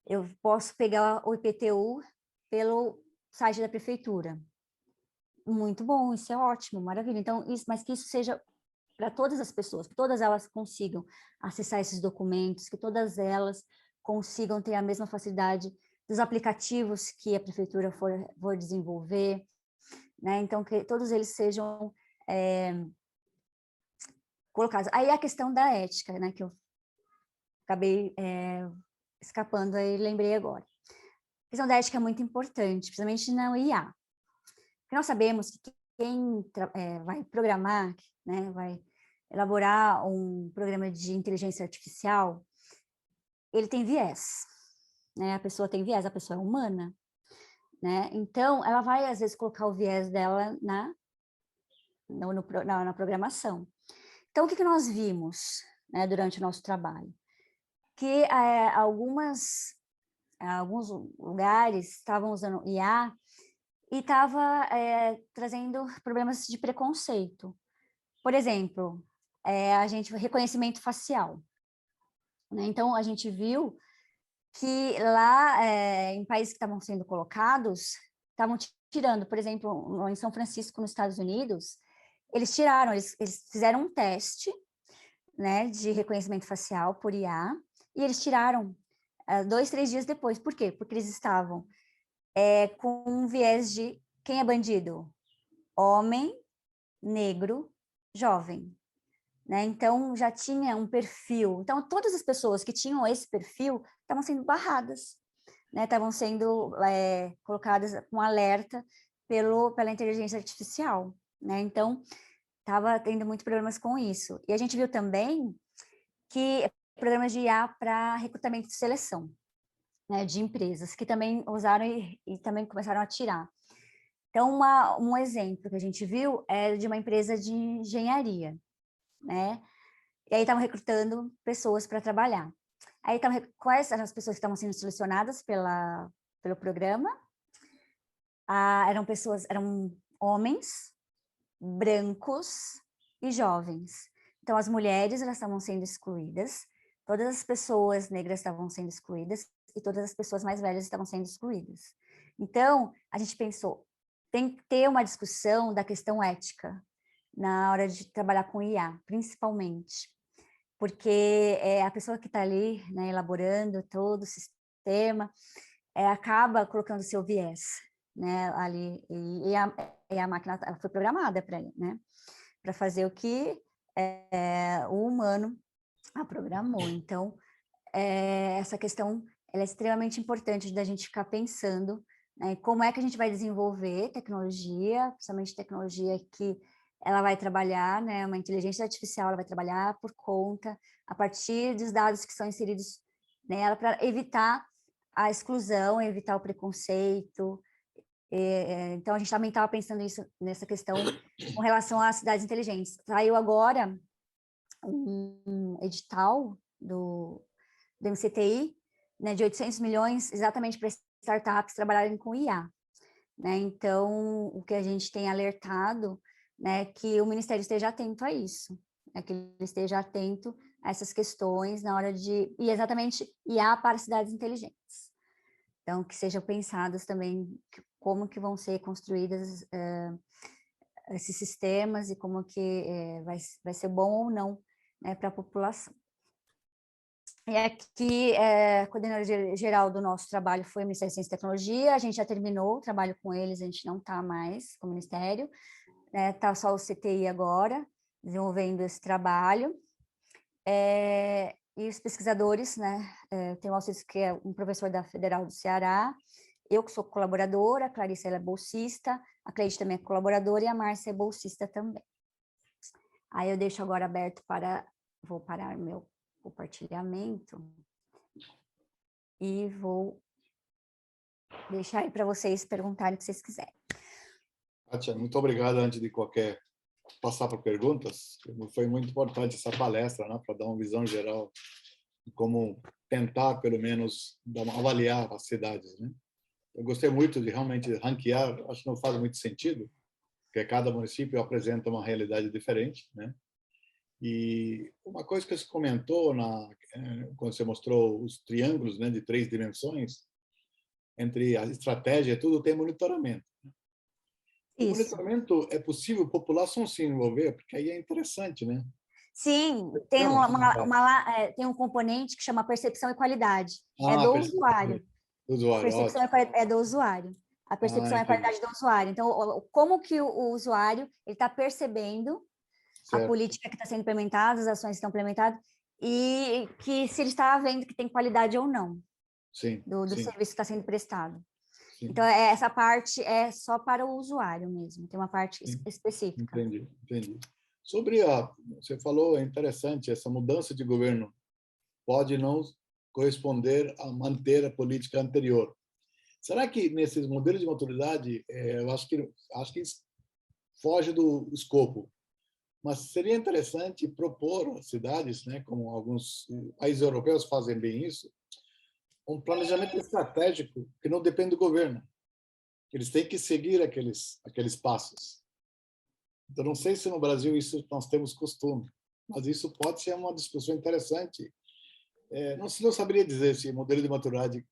eu posso pegar o IPTU pelo site da prefeitura. Muito bom, isso é ótimo, maravilha. Então, mas que isso seja para todas as pessoas, que todas elas consigam acessar esses documentos, que todas elas consigam ter a mesma facilidade dos aplicativos que a prefeitura for desenvolver, né? Então, que todos eles sejam colocados. Aí a questão da ética, né? Que eu acabei escapando, aí lembrei agora. A questão da ética é muito importante, principalmente na IA. Porque nós sabemos que quem vai programar, né, vai elaborar um programa de inteligência artificial, ele tem viés, né? A pessoa tem viés, a pessoa é humana, né? Então, ela vai, às vezes, colocar o viés dela na programação. Então, o que nós vimos, né, durante o nosso trabalho? Que alguns lugares estavam usando IA e estava trazendo problemas de preconceito. Por exemplo, reconhecimento facial, né? Então, a gente viu que lá, em países que estavam sendo colocados, estavam tirando, por exemplo, em São Francisco, nos Estados Unidos, eles tiraram, eles fizeram um teste, né, de reconhecimento facial por IA, e eles tiraram 2, 3 dias depois. Por quê? Porque eles estavam com um viés de quem é bandido? Homem, negro, jovem. Né? Então, já tinha um perfil. Então, todas as pessoas que tinham esse perfil estavam sendo barradas, né? Estavam sendo colocadas com alerta pela inteligência artificial. Né? Então, estava tendo muitos problemas com isso. E a gente viu também que programas de IA para recrutamento e seleção, né, de empresas, que também usaram e também começaram a tirar. Então, um exemplo que a gente viu é de uma empresa de engenharia, né? E aí estavam recrutando pessoas para trabalhar. Aí quais eram as pessoas que estavam sendo selecionadas pelo programa? Eram homens, brancos e jovens. Então, as mulheres elas estavam sendo excluídas, todas as pessoas negras estavam sendo excluídas e todas as pessoas mais velhas estavam sendo excluídas. Então, a gente pensou, tem que ter uma discussão da questão ética na hora de trabalhar com IA, principalmente, porque a pessoa que está ali, né, elaborando todo o sistema, acaba colocando seu viés, né, ali, e a máquina foi programada para, né, para fazer o que o humano a programou. Então, essa questão ela é extremamente importante da gente ficar pensando, né, como é que a gente vai desenvolver tecnologia, principalmente tecnologia que ela vai trabalhar, né, uma inteligência artificial, ela vai trabalhar por conta, a partir dos dados que são inseridos nela, para evitar a exclusão, evitar o preconceito. Então, a gente também estava pensando nessa questão com relação às cidades inteligentes. Saiu agora um edital do MCTI, né, de 800 milhões, exatamente para startups trabalharem com IA. né? Então, o que a gente tem alertado, né, que o Ministério esteja atento a isso, né, que ele esteja atento a essas questões na hora de... E exatamente IA para cidades inteligentes. Então, que sejam pensadas também como que vão ser construídas esses sistemas e como que vai ser bom ou não, né, para a população. E aqui, a coordenadora geral do nosso trabalho foi o Ministério da Ciência e Tecnologia, a gente já terminou o trabalho com eles, a gente não está mais com o Ministério, está só o CTI agora, desenvolvendo esse trabalho. E os pesquisadores, né, tem o Alcides, que é um professor da Federal do Ceará, eu que sou colaboradora, a Clarissa ela é bolsista, a Cleide também é colaboradora e a Márcia é bolsista também. Aí eu deixo agora aberto para, vou parar meu compartilhamento e vou deixar aí para vocês perguntarem o que vocês quiserem. Kátia, muito obrigado. Antes de qualquer passar para perguntas, foi muito importante essa palestra, né, para dar uma visão geral de como tentar, pelo menos, avaliar as cidades, né? Eu gostei muito de realmente ranquear, acho que não faz muito sentido, porque cada município apresenta uma realidade diferente, né? E uma coisa que você comentou quando você mostrou os triângulos, né, de 3 dimensões, entre a estratégia e tudo, tem monitoramento. O Isso. monitoramento é possível a população se envolver, porque aí é interessante, né? Sim, tem, tem um componente que chama percepção e qualidade. É do usuário. Do usuário, Percepção é do usuário. A percepção é a qualidade do usuário. Então, como que o usuário está percebendo a política que está sendo implementada, as ações que estão implementadas, e que se ele está vendo que tem qualidade ou não do serviço que está sendo prestado. Sim. Então, essa parte é só para o usuário mesmo, tem uma parte específica. Entendi. Sobre você falou, é interessante, essa mudança de governo pode não corresponder a manter a política anterior. Será que nesses modelos de maturidade, eu acho que foge do escopo, mas seria interessante propor às cidades, né, como alguns países europeus fazem bem isso, um planejamento estratégico que não depende do governo. Eles têm que seguir aqueles passos. Então, não sei se no Brasil isso nós temos costume, mas isso pode ser uma discussão interessante. Não saberia dizer se o modelo de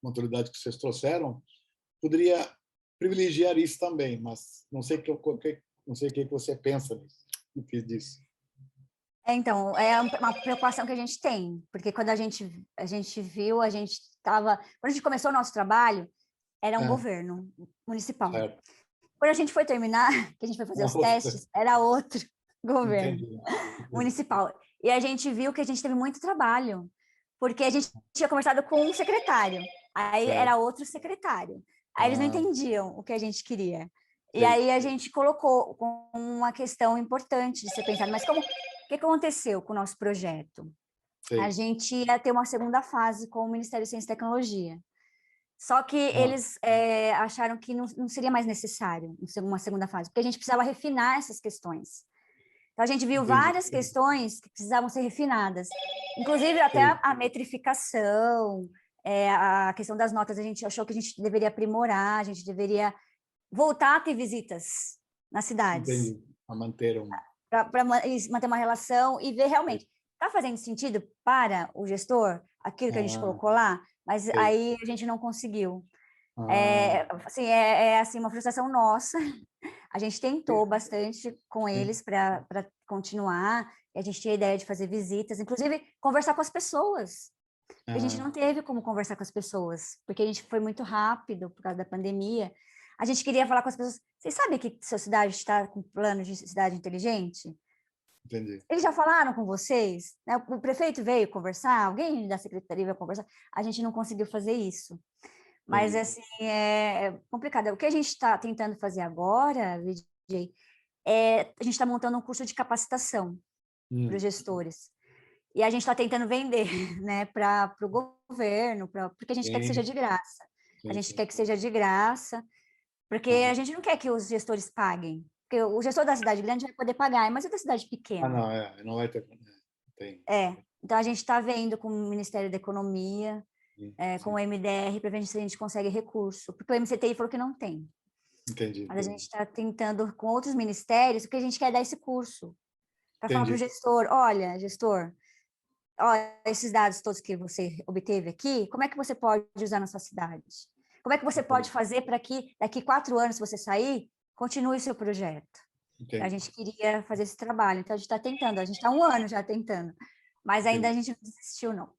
maturidade que vocês trouxeram poderia privilegiar isso também, mas não sei o que você pensa disso. Então, é uma preocupação que a gente tem, porque quando a gente viu, quando a gente começou o nosso trabalho, era um governo municipal. Certo. Quando a gente foi terminar, que a gente foi fazer os testes, era outro governo municipal. E a gente viu que a gente teve muito trabalho, porque a gente tinha conversado com um secretário, aí era outro secretário. Aí eles não entendiam o que a gente queria. E aí a gente colocou uma questão importante de ser pensada, mas o que aconteceu com o nosso projeto? A gente ia ter uma segunda fase com o Ministério da Ciência e Tecnologia. Só que eles acharam que não seria mais necessário uma segunda fase, porque a gente precisava refinar essas questões. Então, a gente viu várias questões que precisavam ser refinadas, inclusive até a metrificação, a questão das notas, a gente achou que a gente deveria aprimorar, a gente deveria voltar a ter visitas nas cidades. Entendi. A manter para manter uma relação e ver realmente, está fazendo sentido para o gestor aquilo que a gente colocou lá? Mas aí a gente não conseguiu. Assim, uma frustração nossa. A gente tentou bastante com eles para continuar, e a gente tinha a ideia de fazer visitas, inclusive conversar com as pessoas. A gente não teve como conversar com as pessoas, porque a gente foi muito rápido por causa da pandemia. A gente queria falar com as pessoas. Vocês sabem que sua cidade está com plano de cidade inteligente? Entendi. Eles já falaram com vocês? O prefeito veio conversar? Alguém da secretaria veio conversar? A gente não conseguiu fazer isso. Mas, assim, é complicado. O que a gente está tentando fazer agora, VJ, a gente está montando um curso de capacitação para os gestores. E a gente está tentando vender, né, para o governo, porque a gente quer que seja de graça. A gente quer que seja de graça, porque a gente não quer que os gestores paguem. Porque o gestor da cidade grande vai poder pagar, mas é da cidade pequena. Não vai ter. Então, a gente está vendo com o Ministério da Economia, com o MDR, para ver se a gente consegue recurso, porque o MCTI falou que não tem. Entendi. Mas a gente está tentando com outros ministérios, porque a gente quer dar esse curso para falar para o gestor, olha, gestor, olha, esses dados todos que você obteve aqui, como é que você pode usar na sua cidade? Como é que você pode fazer para que daqui 4 anos, se você sair, continue o seu projeto? Entendi. A gente queria fazer esse trabalho, então a gente está tentando, a gente está 1 ano já tentando, mas ainda a gente não desistiu, não.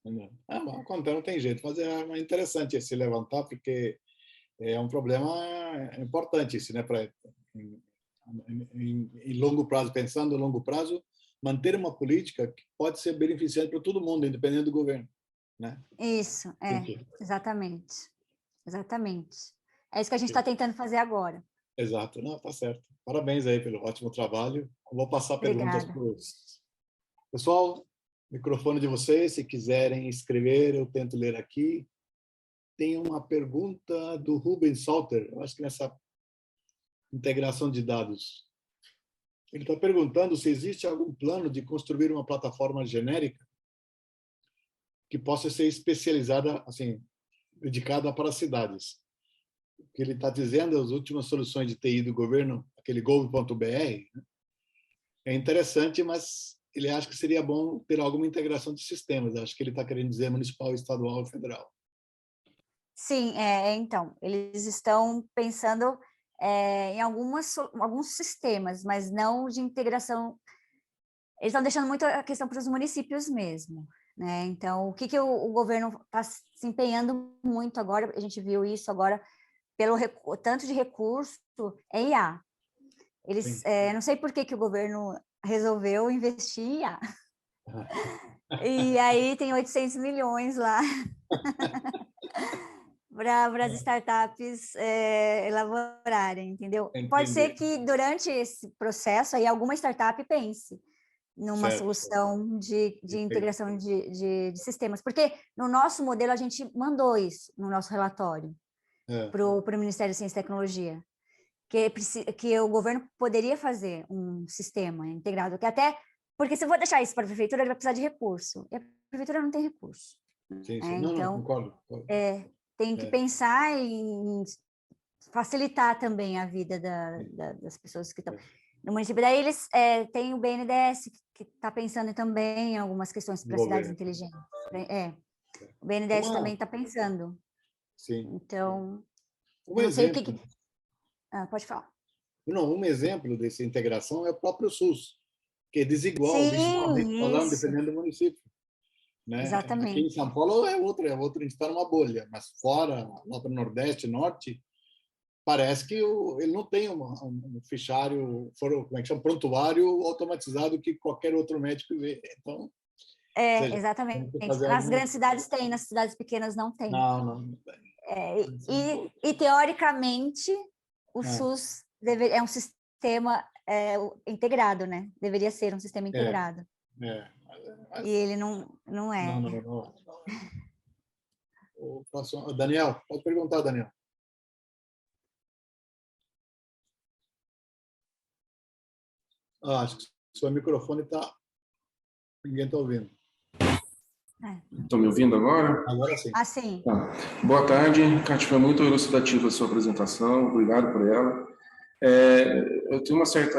Não tem jeito, mas é interessante se levantar, porque é um problema importante, isso, né? Em longo prazo, pensando em longo prazo, manter uma política que pode ser beneficiante para todo mundo, independente do governo, né? Isso, exatamente. Exatamente. É isso que a gente está tentando fazer agora. Exato, não, tá certo. Parabéns aí pelo ótimo trabalho. Eu vou passar perguntas para os... Pessoal, microfone de vocês, se quiserem escrever, eu tento ler aqui. Tem uma pergunta do Rubens Salter, eu acho que nessa integração de dados. Ele está perguntando se existe algum plano de construir uma plataforma genérica que possa ser especializada, assim, dedicada para as cidades. O que ele está dizendo, as últimas soluções de TI do governo, aquele gov.br, né, é interessante, mas ele acha que seria bom ter alguma integração de sistemas. Acho que ele está querendo dizer municipal, estadual e federal. Sim, então, eles estão pensando em alguns sistemas, mas não de integração. Eles estão deixando muito a questão para os municípios mesmo, né? Então, o que o governo está se empenhando muito agora, a gente viu isso agora, pelo tanto de recurso em IA. Eles, não sei por que o governo resolveu investir em IA. E aí tem 800 milhões lá para as startups elaborarem, entendeu? Entendi. Pode ser que durante esse processo aí alguma startup pense numa solução de integração de sistemas, porque no nosso modelo a gente mandou isso no nosso relatório para o Ministério de Ciência e Tecnologia, que o governo poderia fazer um sistema integrado, que até, porque se eu vou deixar isso para a prefeitura, ele vai precisar de recurso, e a prefeitura não tem recurso. Sim. Não, concordo. Tem que pensar em facilitar também a vida das pessoas que estão no município. Daí eles têm o BNDES, que está pensando também em algumas questões para cidades inteligentes. O BNDES também está pensando. Sim. Então, não sei o que... pode falar. Não, um exemplo dessa integração é o próprio SUS, que é desigual, Sim, falando, dependendo do município. Né? Exatamente. Aqui em São Paulo é outro, a gente está numa bolha, mas fora, lá para o Nordeste, Norte, parece que ele não tem um fichário, como é que chama, prontuário automatizado que qualquer outro médico vê. Então, exatamente. Nas grandes cidades tem, nas cidades pequenas não tem. Não tem. E teoricamente, o SUS é um sistema integrado, né? Deveria ser um sistema integrado. E ele não é. Não. Daniel, pode perguntar, Daniel. Acho que seu microfone está... Ninguém está ouvindo. Estão me ouvindo agora? Agora sim. Sim. Tá. Boa tarde, Cátia, foi muito elucidativa a sua apresentação, obrigado por ela. Eu tenho uma certa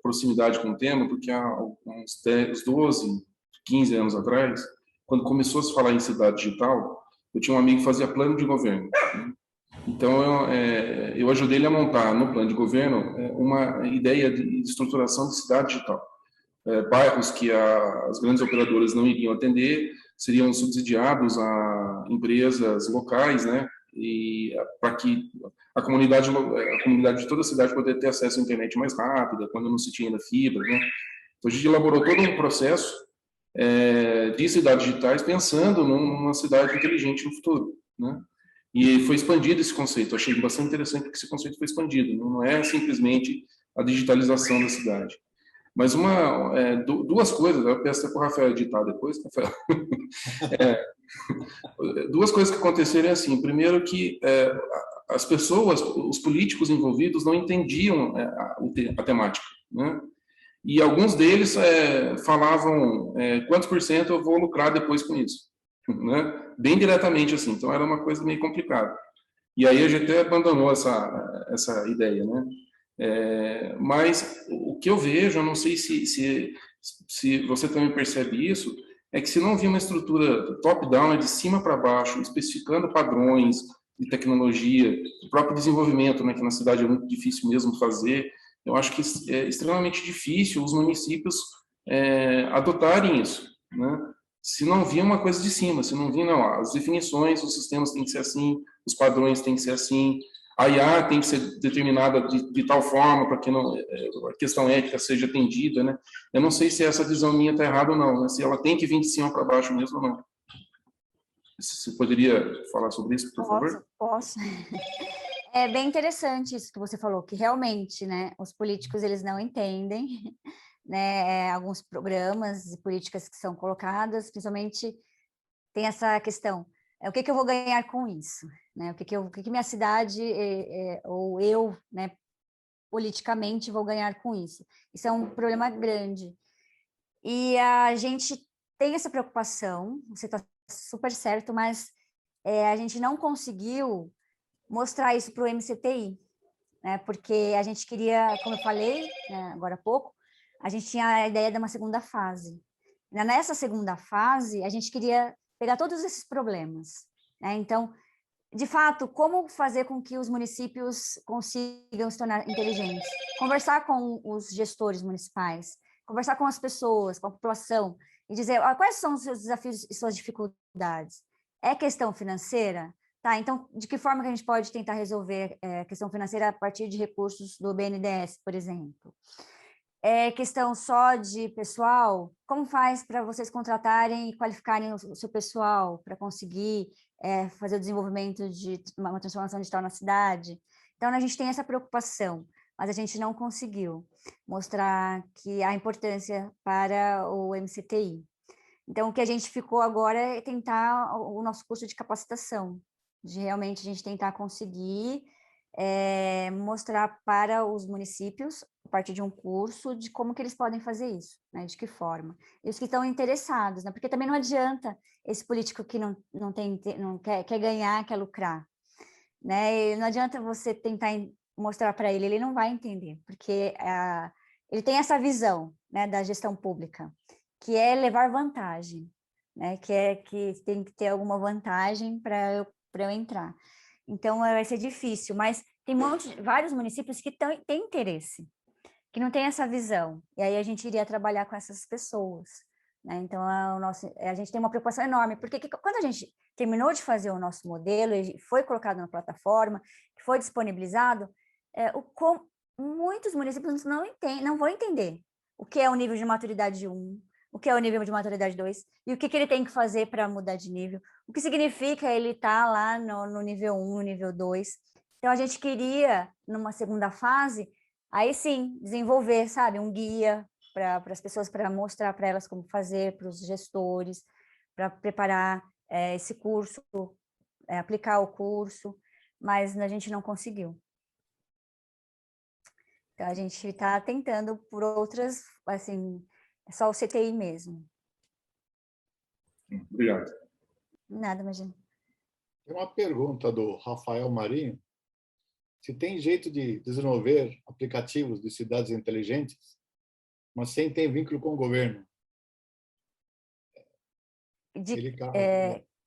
proximidade com o tema, porque há uns 12, 15 anos atrás, quando começou a se falar em cidade digital, eu tinha um amigo que fazia plano de governo. Então, eu ajudei ele a montar no plano de governo uma ideia de estruturação de cidade digital. Bairros que as grandes operadoras não iriam atender seriam subsidiados a empresas locais, né? E para que a comunidade de toda a cidade pudesse ter acesso à internet mais rápida, quando não se tinha ainda fibra, né? Então, a gente elaborou todo um processo de cidades digitais pensando numa cidade inteligente no futuro, né? E foi expandido esse conceito. Eu achei bastante interessante que esse conceito foi expandido. Não é simplesmente a digitalização da cidade. Mas duas coisas, eu peço até para o Rafael editar depois, Rafael. Duas coisas que aconteceram é assim. Primeiro que as pessoas, os políticos envolvidos não entendiam a temática, né? E alguns deles falavam quantos por cento eu vou lucrar depois com isso, né? Bem diretamente assim. Então era uma coisa meio complicada. E aí a gente até abandonou essa ideia, né? Mas o que eu vejo, eu não sei se você também percebe isso, é que se não vir uma estrutura top-down, de cima para baixo, especificando padrões de tecnologia, o próprio desenvolvimento, né, que na cidade é muito difícil mesmo fazer, eu acho que é extremamente difícil os municípios adotarem isso, né? Se não vir uma coisa de cima, se não vir, não, as definições, os sistemas têm que ser assim, os padrões têm que ser assim, a IA tem que ser determinada de tal forma para que não, a questão ética seja atendida, né? Eu não sei se essa visão minha está errada ou não, né? Se ela tem que vir de cima para baixo mesmo ou não. Você poderia falar sobre isso, por favor? Posso. É bem interessante isso que você falou, que realmente, né, os políticos eles não entendem, né, alguns programas e políticas que são colocadas, principalmente tem essa questão, o que eu vou ganhar com isso, né? O que minha cidade ou eu, né, politicamente vou ganhar com isso? Isso é um problema grande. E a gente tem essa preocupação, você está super certo, mas a gente não conseguiu mostrar isso para o MCTI, né? Porque a gente queria, como eu falei, né, agora há pouco, a gente tinha a ideia de uma segunda fase. Nessa segunda fase, a gente queria pegar todos esses problemas, né? Então, de fato, como fazer com que os municípios consigam se tornar inteligentes? Conversar com os gestores municipais, conversar com as pessoas, com a população, e dizer quais são os seus desafios e suas dificuldades. É questão financeira? Tá, então, de que forma que a gente pode tentar resolver a questão financeira a partir de recursos do BNDES, por exemplo? É questão só de pessoal? Como faz para vocês contratarem e qualificarem o seu pessoal para conseguir fazer o desenvolvimento de uma transformação digital na cidade? Então, a gente tem essa preocupação, mas a gente não conseguiu mostrar que a importância para o MCTI. Então, o que a gente ficou agora é tentar o nosso curso de capacitação, de realmente a gente tentar conseguir mostrar para os municípios, a partir de um curso, de como que eles podem fazer isso, né? De que forma. E os que estão interessados, né? Porque também não adianta esse político que não quer ganhar, quer lucrar, né? E não adianta você tentar mostrar para ele não vai entender, porque ele tem essa visão, né, da gestão pública, que é levar vantagem, né? Que tem que ter alguma vantagem para eu entrar. Então, vai ser difícil, mas tem vários municípios que têm interesse, que não têm essa visão, e aí a gente iria trabalhar com essas pessoas, né? Então, a gente tem uma preocupação enorme, porque quando a gente terminou de fazer o nosso modelo, e foi colocado na plataforma, foi disponibilizado, muitos municípios não vão entender o que é o nível de maturidade 1, o que é o nível de maturidade 2, e o que ele tem que fazer para mudar de nível, o que significa ele estar lá no nível 1, no nível 2. Então, a gente queria, numa segunda fase, aí sim, desenvolver, sabe, um guia para as pessoas, para mostrar para elas como fazer, para os gestores, para preparar esse curso, aplicar o curso, mas a gente não conseguiu. Então, a gente está tentando por outras, assim, é só o CTI mesmo. Obrigado. Nada, imagina. Tem uma pergunta do Rafael Marinho. Se tem jeito de desenvolver aplicativos de cidades inteligentes, mas sem ter vínculo com o governo?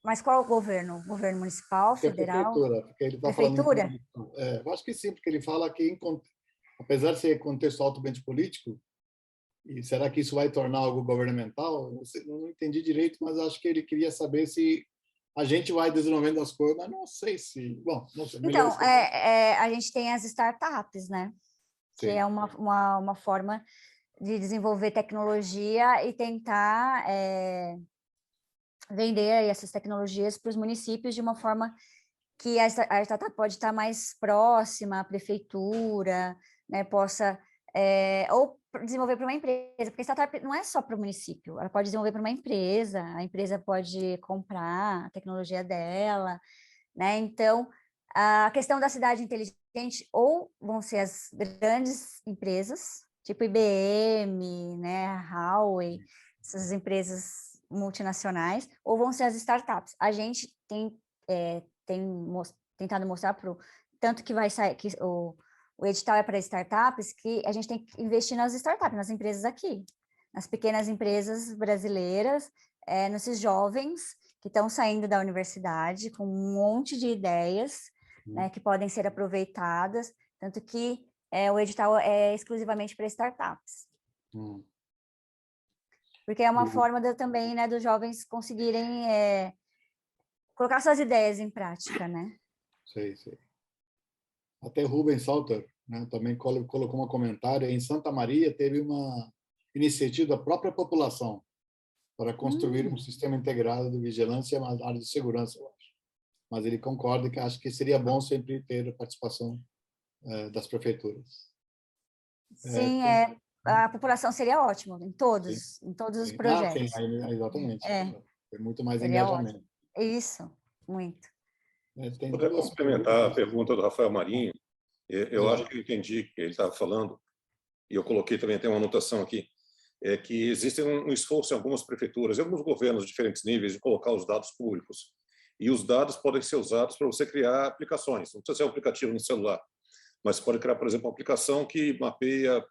Mas qual governo? Governo municipal, federal? Prefeitura, porque ele está falando em eu acho que sim, porque ele fala que, apesar de ser contexto altamente político, e será que isso vai tornar algo governamental? Não entendi direito, mas acho que ele queria saber se a gente vai desenvolvendo as coisas, mas não sei se... Bom, não sei. Então, a gente tem as startups, né? Sim. Que é uma forma de desenvolver tecnologia e tentar vender essas tecnologias para os municípios de uma forma que a startup pode estar mais próxima à prefeitura, né? Possa... ou desenvolver para uma empresa, porque startup não é só para o município, ela pode desenvolver para uma empresa, a empresa pode comprar a tecnologia dela, né? Então, a questão da cidade inteligente ou vão ser as grandes empresas, tipo IBM, né, Huawei, essas empresas multinacionais, ou vão ser as startups. A gente tem tentado mostrar tanto que vai sair, que o edital é para startups, que a gente tem que investir nas startups, nas empresas aqui, nas pequenas empresas brasileiras, nesses jovens que estão saindo da universidade com um monte de ideias, né, que podem ser aproveitadas, tanto que o edital é exclusivamente para startups. Porque é uma forma também, né, dos jovens conseguirem colocar suas ideias em prática, né? Sei. Até Rubens Salter, né, também colocou um comentário. Em Santa Maria teve uma iniciativa da própria população para construir um sistema integrado de vigilância na área de segurança, eu acho. Mas ele concorda que acho que seria bom sempre ter a participação das prefeituras. Sim, a população seria ótimo em todos os projetos. Sim, exatamente. É muito mais seria engajamento. Ótimo. Isso, muito. Poder complementar a pergunta do Rafael Marinho, eu acho que eu entendi o que ele estava falando, e eu coloquei também, tem uma anotação aqui, é que existe um esforço em algumas prefeituras, em alguns governos de diferentes níveis, de colocar os dados públicos. E os dados podem ser usados para você criar aplicações. Não precisa ser um aplicativo no celular, mas você pode criar, por exemplo, uma aplicação que mapeia...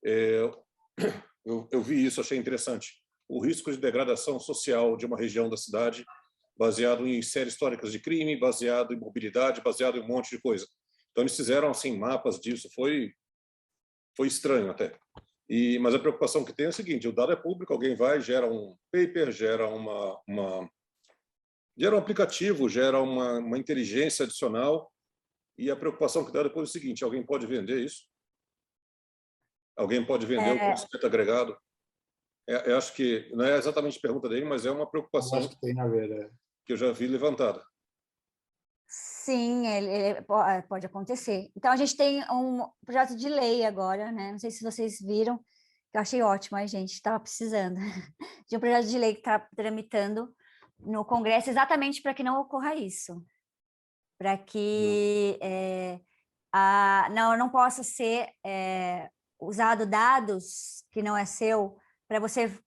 eu vi isso, achei interessante. O risco de degradação social de uma região da cidade, baseado em séries históricas de crime, baseado em mobilidade, baseado em um monte de coisa. Então, eles fizeram assim, mapas disso. Foi estranho até. Mas a preocupação que tem é o seguinte: o dado é público, alguém vai, gera um paper, gera gera um aplicativo, gera uma inteligência adicional, e a preocupação que dá depois é o seguinte: alguém pode vender isso? Alguém pode vender o conhecimento agregado? Eu acho que não é exatamente a pergunta dele, mas é uma preocupação acho que tem a ver, que eu já vi levantada. Sim, ele pode acontecer. Então, a gente tem um projeto de lei agora, né? Não sei se vocês viram, que eu achei ótimo, a gente estava precisando de um projeto de lei que está tramitando no Congresso exatamente para que não ocorra isso. Para que não possa ser usado dados que não é seu para você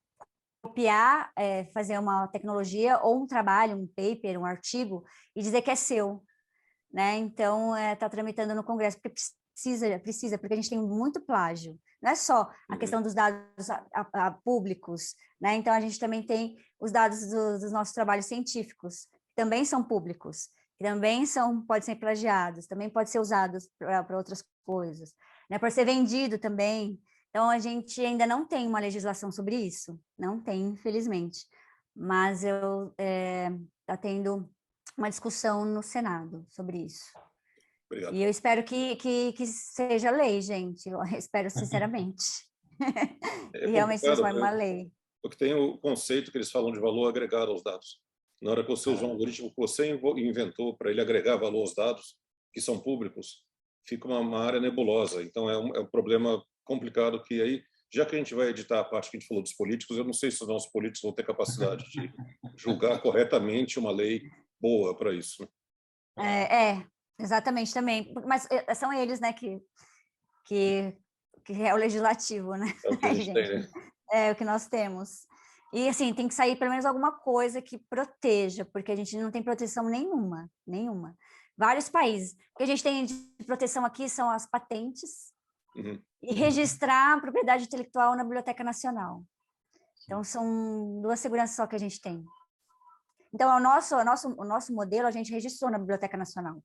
copiar, fazer uma tecnologia ou um trabalho, um paper, um artigo e dizer que é seu. Né? Então, está tramitando no Congresso, porque precisa, porque a gente tem muito plágio. Não é só a questão dos dados públicos, né? Então, a gente também tem os dados dos nossos trabalhos científicos, que também são públicos, que também podem ser plagiados, também podem ser usados para outras coisas, né? Por ser vendido também. Então, a gente ainda não tem uma legislação sobre isso, não tem, infelizmente. Mas está tendo uma discussão no Senado sobre isso. Obrigado. E eu espero que seja lei, gente. Eu espero sinceramente. E realmente se transforme uma lei. Porque tem o conceito que eles falam de valor agregado aos dados. Na hora que você usa um algoritmo que você inventou para ele agregar valor aos dados, que são públicos, fica uma área nebulosa. Então, é um problema complicado que aí, já que a gente vai editar a parte que a gente falou dos políticos, eu não sei se os nossos políticos vão ter capacidade de julgar corretamente uma lei boa para isso. Exatamente, também. Mas são eles, né, que é o legislativo, né? É o que a gente tem, né? É o que nós temos. E, assim, tem que sair pelo menos alguma coisa que proteja, porque a gente não tem proteção nenhuma. Vários países. O que a gente tem de proteção aqui são as patentes e registrar a propriedade intelectual na Biblioteca Nacional. Então, são 2 seguranças só que a gente tem. Então, o nosso modelo a gente registrou na Biblioteca Nacional,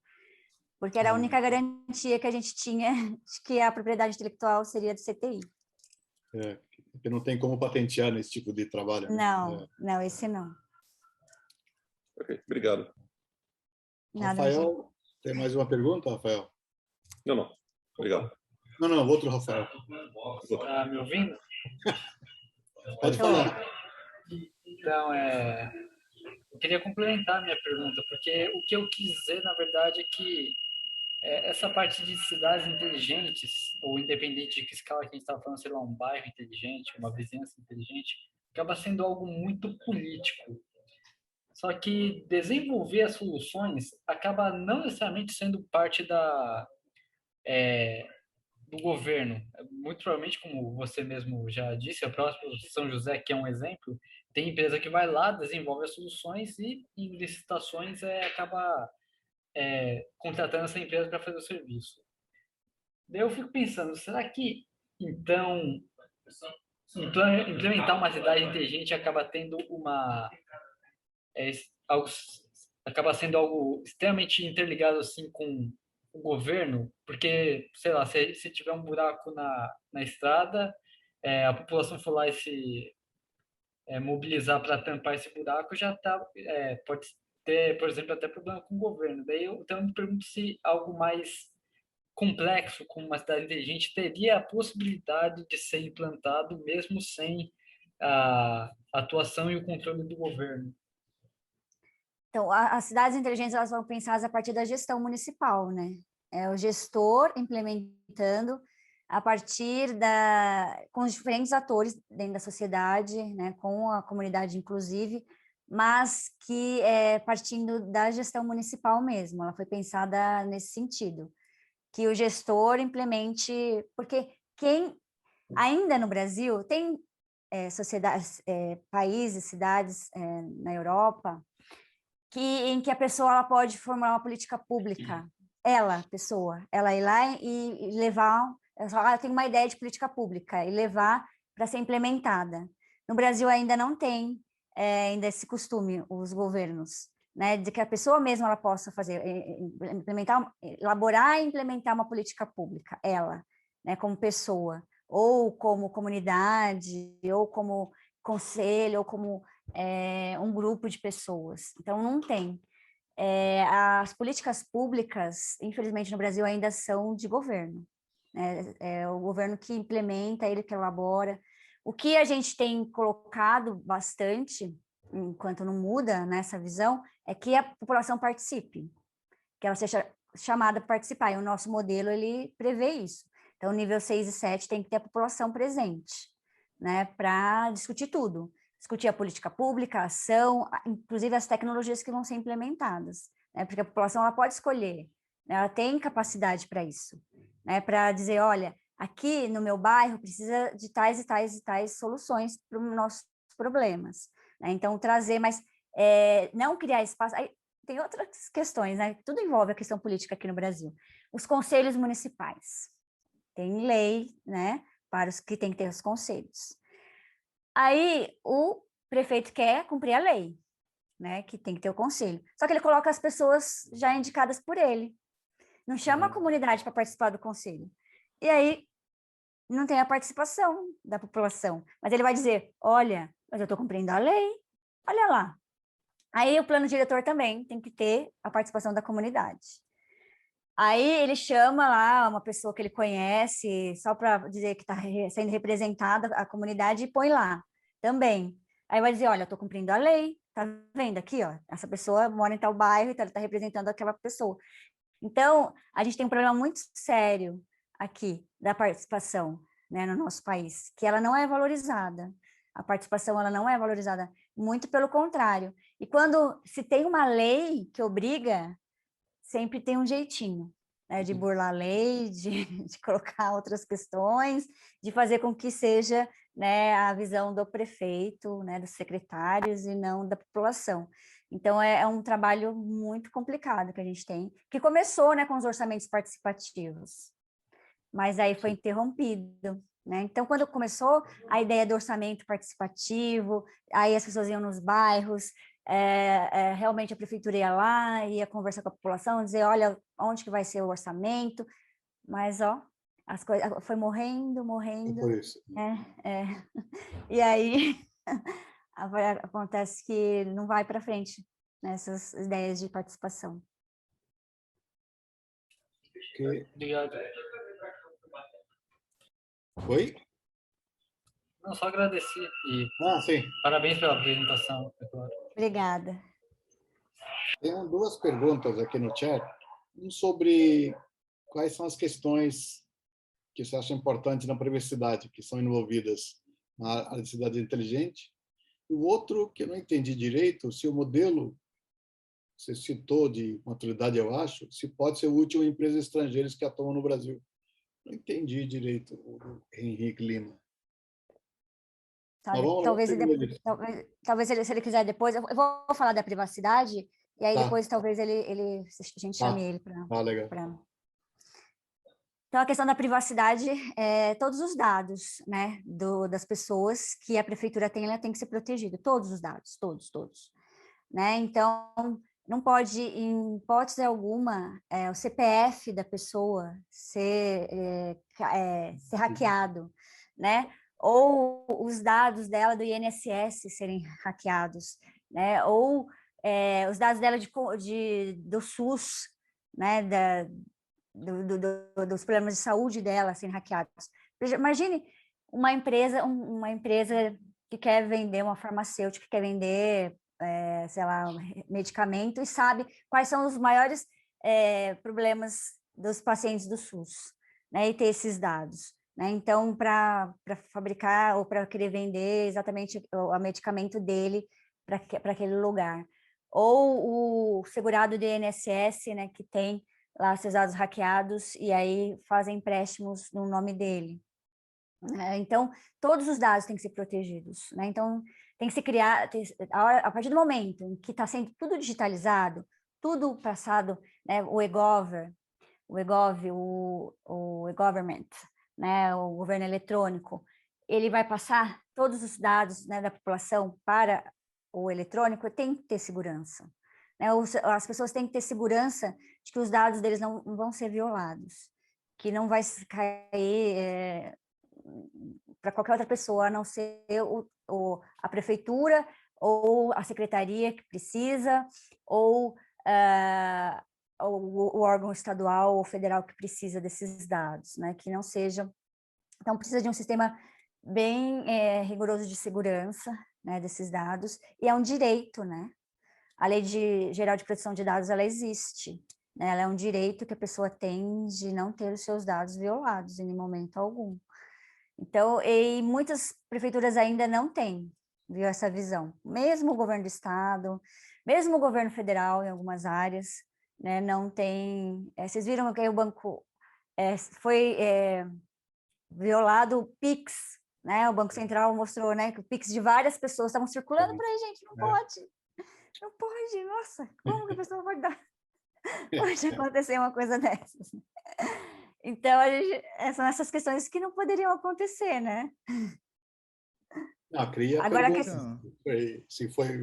porque era a única garantia que a gente tinha de que a propriedade intelectual seria do CTI. Porque não tem como patentear nesse tipo de trabalho. Não, esse não. Ok, obrigado. Nada, Rafael, tem mais uma pergunta, Rafael? Não. Obrigado. Não, outro Rafael. Está me ouvindo? Pode falar. Então, eu queria complementar a minha pergunta, porque o que eu quis dizer, na verdade, é que essa parte de cidades inteligentes, ou independente de que escala que a gente estava falando, sei lá, um bairro inteligente, uma vizinhança inteligente, acaba sendo algo muito político. Só que desenvolver as soluções acaba não necessariamente sendo parte do governo. Muito provavelmente, como você mesmo já disse, o próprio São José, que é um exemplo, tem empresa que vai lá, desenvolve as soluções e em licitações acaba contratando essa empresa para fazer o serviço. Daí eu fico pensando, será que, então, implementar uma cidade inteligente acaba tendo é, algo, acaba sendo algo extremamente interligado assim com o governo, porque, sei lá, se tiver um buraco na estrada, a população for lá e se mobilizar para tampar esse buraco, já tá, pode ter, por exemplo, até problema com o governo. Daí então eu me pergunto se algo mais complexo, como uma cidade inteligente, teria a possibilidade de ser implantado mesmo sem a atuação e o controle do governo. Então, as cidades inteligentes, elas vão pensadas a partir da gestão municipal, né? É o gestor implementando a partir com os diferentes atores dentro da sociedade, né? Com a comunidade, inclusive, mas que partindo da gestão municipal mesmo. Ela foi pensada nesse sentido, que o gestor implemente, porque ainda no Brasil tem sociedades, países, cidades na Europa, em que a pessoa ela pode formular uma política pública, ela ir lá e levar, ela tem uma ideia de política pública e levar para ser implementada. No Brasil ainda não tem ainda esse costume, os governos, né, de que a pessoa mesma ela possa fazer, elaborar e implementar uma política pública, né, como pessoa, ou como comunidade, ou como conselho, ou como um grupo de pessoas. Então, não tem. As políticas públicas, infelizmente, no Brasil ainda são de governo. Né? É o governo que implementa, ele que elabora. O que a gente tem colocado bastante, enquanto não muda nessa visão, é que a população participe, que ela seja chamada para participar. E o nosso modelo, ele prevê isso. Então, nível 6 e 7 tem que ter a população presente, né, para discutir tudo. Discutir a política pública, a ação, inclusive as tecnologias que vão ser implementadas, né, porque a população ela pode escolher, né, ela tem capacidade para isso, né, para dizer, olha, aqui no meu bairro precisa de tais e tais e tais soluções para os nossos problemas. Né? Então, trazer, mas não criar espaço... Aí, tem outras questões, né? Tudo envolve a questão política aqui no Brasil. Os conselhos municipais. Tem lei, né, para os que tem que ter os conselhos. Aí o prefeito quer cumprir a lei, né, que tem que ter o conselho. Só que ele coloca as pessoas já indicadas por ele. Não chama a comunidade para participar do conselho. E aí não tem a participação da população. Mas ele vai dizer, olha, mas eu estou cumprindo a lei, olha lá. Aí o plano diretor também tem que ter a participação da comunidade. Aí ele chama lá uma pessoa que ele conhece, só para dizer que está sendo representada a comunidade, e põe lá também. Aí vai dizer, olha, eu estou cumprindo a lei, tá vendo aqui, ó, essa pessoa mora em tal bairro, então ele está representando aquela pessoa. Então, a gente tem um problema muito sério aqui da participação, né, no nosso país, que ela não é valorizada. A participação ela não é valorizada, muito pelo contrário. E quando se tem uma lei que obriga, sempre tem um jeitinho, né, de burlar a lei, de colocar outras questões, de fazer com que seja, né, a visão do prefeito, né, dos secretários e não da população. Então, é um trabalho muito complicado que a gente tem, que começou, né, com os orçamentos participativos, mas aí foi interrompido. Né? Então, quando começou a ideia do orçamento participativo, aí as pessoas iam nos bairros, realmente a prefeitura ia lá, ia conversar com a população, dizer, olha, onde que vai ser o orçamento, mas, ó, as coisas foi morrendo, É por isso. E aí acontece que não vai para frente nessas ideias de participação. Obrigado. Oi? Não, só agradecer e Sim. parabéns pela apresentação. Obrigada. Tem duas perguntas aqui no chat. Um sobre quais são as questões que você acha importantes na privacidade, que são envolvidas na área de cidade inteligente. E o outro, que eu não entendi direito, se o modelo, você citou de contabilidade, eu acho, se pode ser útil em empresas estrangeiras que atuam no Brasil. Não entendi direito, o Henrique Lima. Talvez se ele quiser depois, eu vou falar da privacidade, e aí Tá. depois talvez a gente chame ele legal. Então, a questão da privacidade é todos os dados, né, das pessoas que a prefeitura tem, ela tem que ser protegida, todos os dados, todos, né? Então, não pode, em hipótese alguma, o CPF da pessoa ser hackeado, né? Ou os dados dela do INSS serem hackeados, né? Ou os dados dela do SUS, né? Dos problemas de saúde dela serem hackeados. Imagine uma empresa que quer vender, uma farmacêutica que quer vender, sei lá, medicamento e sabe quais são os maiores problemas dos pacientes do SUS, né? E ter esses dados, né? Então, para fabricar ou para querer vender exatamente o medicamento dele para aquele lugar. Ou o segurado do INSS, né, que tem lá seus dados hackeados e aí fazem empréstimos no nome dele. Então, todos os dados têm que ser protegidos, né? Então, tem que se criar, a partir do momento em que está sendo tudo digitalizado, tudo passado, né, o e-government, né, o governo eletrônico, ele vai passar todos os dados, né, da população para o eletrônico, tem que ter segurança. Né? As pessoas têm que ter segurança de que os dados deles não vão ser violados, que não vai cair para qualquer outra pessoa, a não ser a prefeitura ou a secretaria que precisa, ou o órgão estadual ou federal que precisa desses dados, né? Que não seja... Então, precisa de um sistema bem rigoroso de segurança, né, desses dados, e é um direito, né? A Lei Geral de Proteção de Dados, ela existe, né? Ela é um direito que a pessoa tem de não ter os seus dados violados em momento algum. Então, e muitas prefeituras ainda não têm, viu, essa visão. Mesmo o governo do estado, mesmo o governo federal em algumas áreas, né, não tem... vocês viram que o banco foi violado o Pix, né? O Banco Central mostrou, né, que o Pix de várias pessoas estavam circulando por aí, gente, não pode, nossa, como que a pessoa pode acontecer uma coisa dessas? Então, são essas questões que não poderiam acontecer, né? Cria agora se foi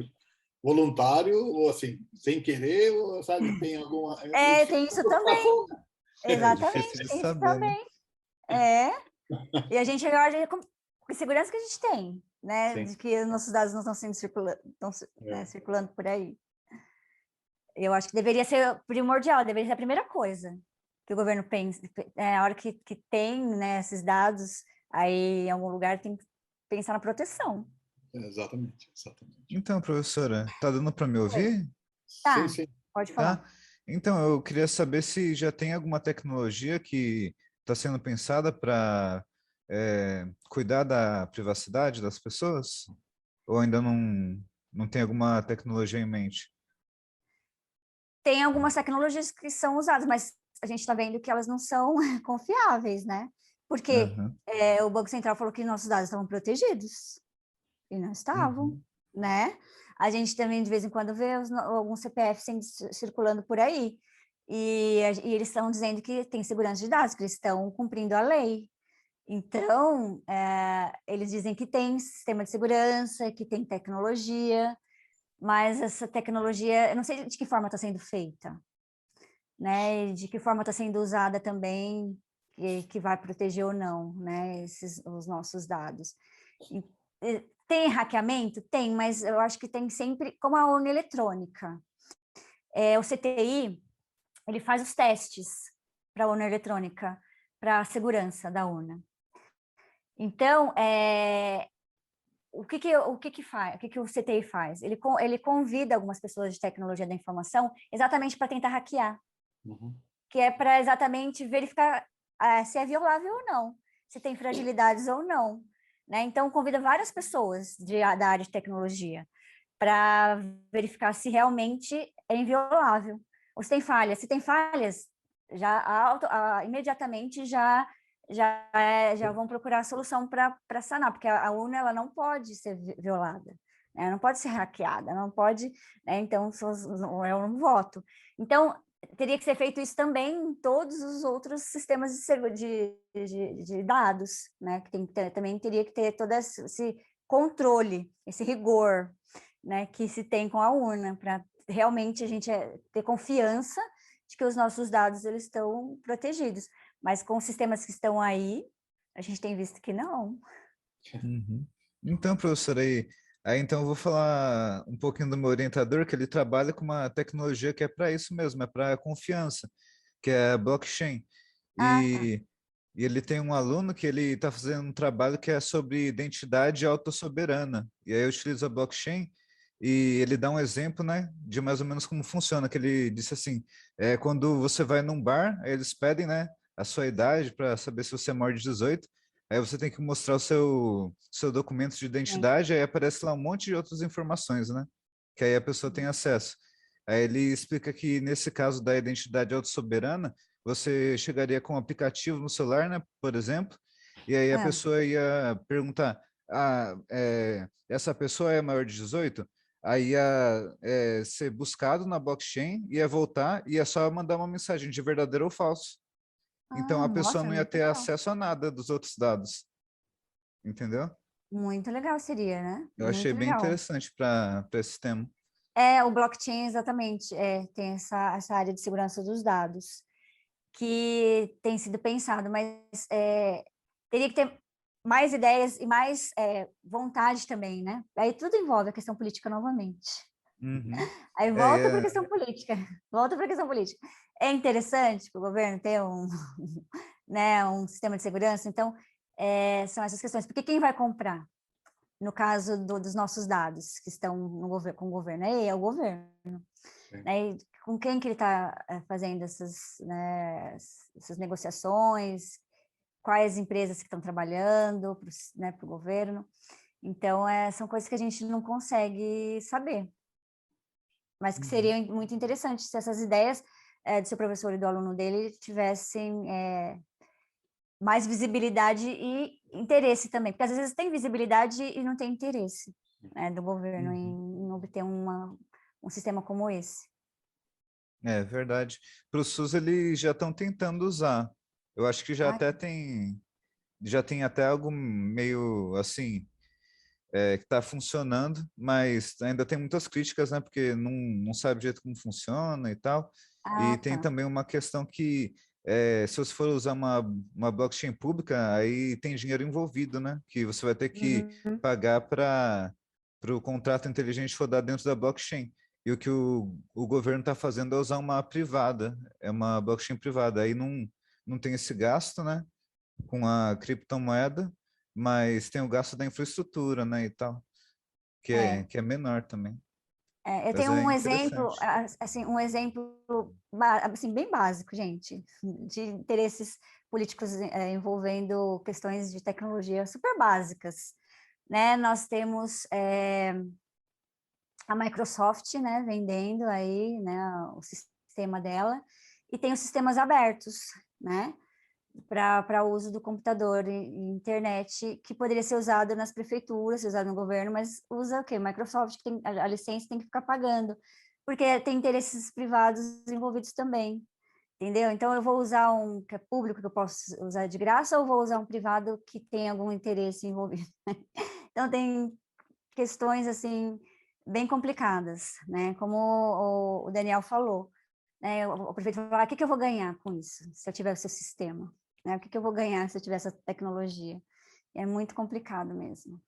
voluntário ou assim, sem querer, ou sabe, tem alguma... tem isso também. Exatamente, tem isso também. E a gente agora, com segurança que a gente tem, né? Sim. De que os nossos dados não estão sendo circulando por aí. Eu acho que deveria ser primordial, deveria ser a primeira coisa que o governo pensa. A hora que tem, né, esses dados aí em algum lugar, tem que pensar na proteção. Exatamente. Então, professora, tá dando para me ouvir? Tá, sim. Pode falar. Tá? Então, eu queria saber se já tem alguma tecnologia que está sendo pensada para cuidar da privacidade das pessoas? Ou ainda não tem alguma tecnologia em mente? Tem algumas tecnologias que são usadas, mas a gente está vendo que elas não são confiáveis, né? Porque o Banco Central falou que nossos dados estavam protegidos e não estavam, né? A gente também, de vez em quando, vê alguns CPF circulando por aí e eles estão dizendo que tem segurança de dados, que eles estão cumprindo a lei. Então, eles dizem que tem sistema de segurança, que tem tecnologia, mas essa tecnologia, eu não sei de que forma está sendo feita, né? E de que forma está sendo usada também, que vai proteger ou não, né? Os nossos dados. Tem hackeamento? Tem, mas eu acho que tem sempre, como a urna eletrônica. O CTI, ele faz os testes para a urna eletrônica, para a segurança da urna. Então, o que o CTI faz? Ele convida algumas pessoas de tecnologia da informação exatamente para tentar hackear, que é para exatamente verificar se é violável ou não, se tem fragilidades ou não, né? Então, convida várias pessoas da área de tecnologia para verificar se realmente é inviolável, ou se tem falhas. Se tem falhas, imediatamente já vão procurar a solução para sanar, porque a urna ela não pode ser violada. né? Não pode ser hackeada, não pode, né? Então, eu não voto. Então, teria que ser feito isso também em todos os outros sistemas de dados, né? Que também teria que ter todo esse controle, esse rigor, né? Que se tem com a urna, para realmente a gente ter confiança de que os nossos dados eles estão protegidos. Mas com os sistemas que estão aí, a gente tem visto que não. Uhum. Então, professor, aí então eu vou falar um pouquinho do meu orientador, que ele trabalha com uma tecnologia que é para isso mesmo, é para confiança, que é a blockchain. Ah, tá. E ele tem um aluno que ele está fazendo um trabalho que é sobre identidade autossoberana. E aí eu utilizo a blockchain e ele dá um exemplo, né, de mais ou menos como funciona, que ele disse assim, quando você vai num bar, aí eles pedem, né, a sua idade para saber se você é maior de 18, aí você tem que mostrar o seu documento de Sim. identidade, aí aparece lá um monte de outras informações, né, que aí a pessoa tem acesso. Aí ele explica que nesse caso da identidade autossoberana, você chegaria com um aplicativo no celular, né, por exemplo, e aí a Ah, pessoa ia perguntar, essa pessoa é maior de 18? Aí ia ser buscado na blockchain, ia voltar e ia só mandar uma mensagem de verdadeiro ou falso. Então a pessoa nossa, não ia muito ter legal. acesso a nada dos outros dados, entendeu? Muito legal seria, né? Eu achei Muito bem legal. interessante para esse tema. O blockchain, exatamente, tem essa área de segurança dos dados, que tem sido pensado, mas teria que ter mais ideias e mais vontade também, né? Aí tudo envolve a questão política novamente. Uhum. Aí volta para a É, questão política, volta para a questão política. É interessante para o governo ter né, um sistema de segurança, então são essas questões. Porque quem vai comprar? No caso dos nossos dados que estão com o governo, é o governo. Né? E com quem que ele está fazendo né, essas negociações, quais empresas que estão trabalhando para o governo. Então, são coisas que a gente não consegue saber, mas que seria muito interessante se essas ideias do seu professor e do aluno dele tivessem mais visibilidade e interesse também, porque às vezes tem visibilidade e não tem interesse, né, do governo em obter um sistema como esse. É verdade. Para o SUS eles já estão tentando usar. Eu acho que Ah, já tem até algo meio assim que está funcionando, mas ainda tem muitas críticas, né? Porque não sabe direito como funciona e tal. E tem tá. também uma questão que se você for usar uma blockchain pública, aí tem dinheiro envolvido, né? Que você vai ter que Uhum. pagar para o contrato inteligente rodar dentro da blockchain. E o que o governo está fazendo é usar uma privada, é uma blockchain privada. Aí não tem esse gasto, né? Com a criptomoeda, mas tem o gasto da infraestrutura, né, e tal, É, que é menor também. eu Mas tenho é um exemplo, interessante. assim, assim, bem básico, gente, de interesses políticos envolvendo questões de tecnologia super básicas, né? Nós temos a Microsoft, né, vendendo aí, né, o sistema dela, e tem os sistemas abertos, né, para uso do computador e internet, que poderia ser usado nas prefeituras, ser usado no governo, mas usa o quê? Microsoft, que tem a licença tem que ficar pagando, porque tem interesses privados envolvidos também, entendeu? Então, eu vou usar um que é público, que eu posso usar de graça, ou vou usar um privado que tem algum interesse envolvido? Então, tem questões, assim, bem complicadas, né? Como o Daniel falou, né? O prefeito falou, o que eu vou ganhar com isso, se eu tiver o seu sistema? Né? O que eu vou ganhar se eu tiver essa tecnologia? É muito complicado mesmo.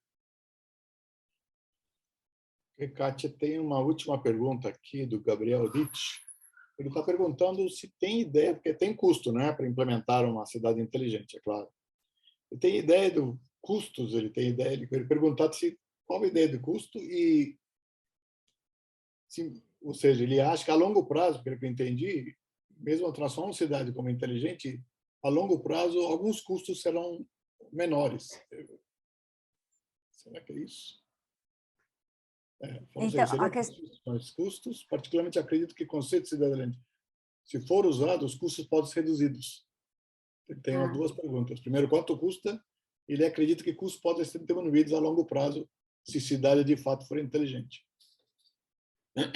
E, Kátia, tem uma última pergunta aqui do Gabriel Ditt. Ele está perguntando se tem ideia, porque tem custo, né, para implementar uma cidade inteligente, é claro. Ele tem ideia dos custos, ele tem ideia, ele perguntar se qual a ideia do custo e, se, ou seja, ele acha que a longo prazo, pelo que eu entendi, mesmo a transformar uma cidade como inteligente, a longo prazo alguns custos serão menores. Será que é isso? Ou seja, Então, seria os custos, particularmente acredito que o conceito de cidadania, se for usado, os custos podem ser reduzidos. Tem duas perguntas. Primeiro, quanto custa? Ele acredita que custos podem ser diminuídos a longo prazo se cidade de fato for inteligente.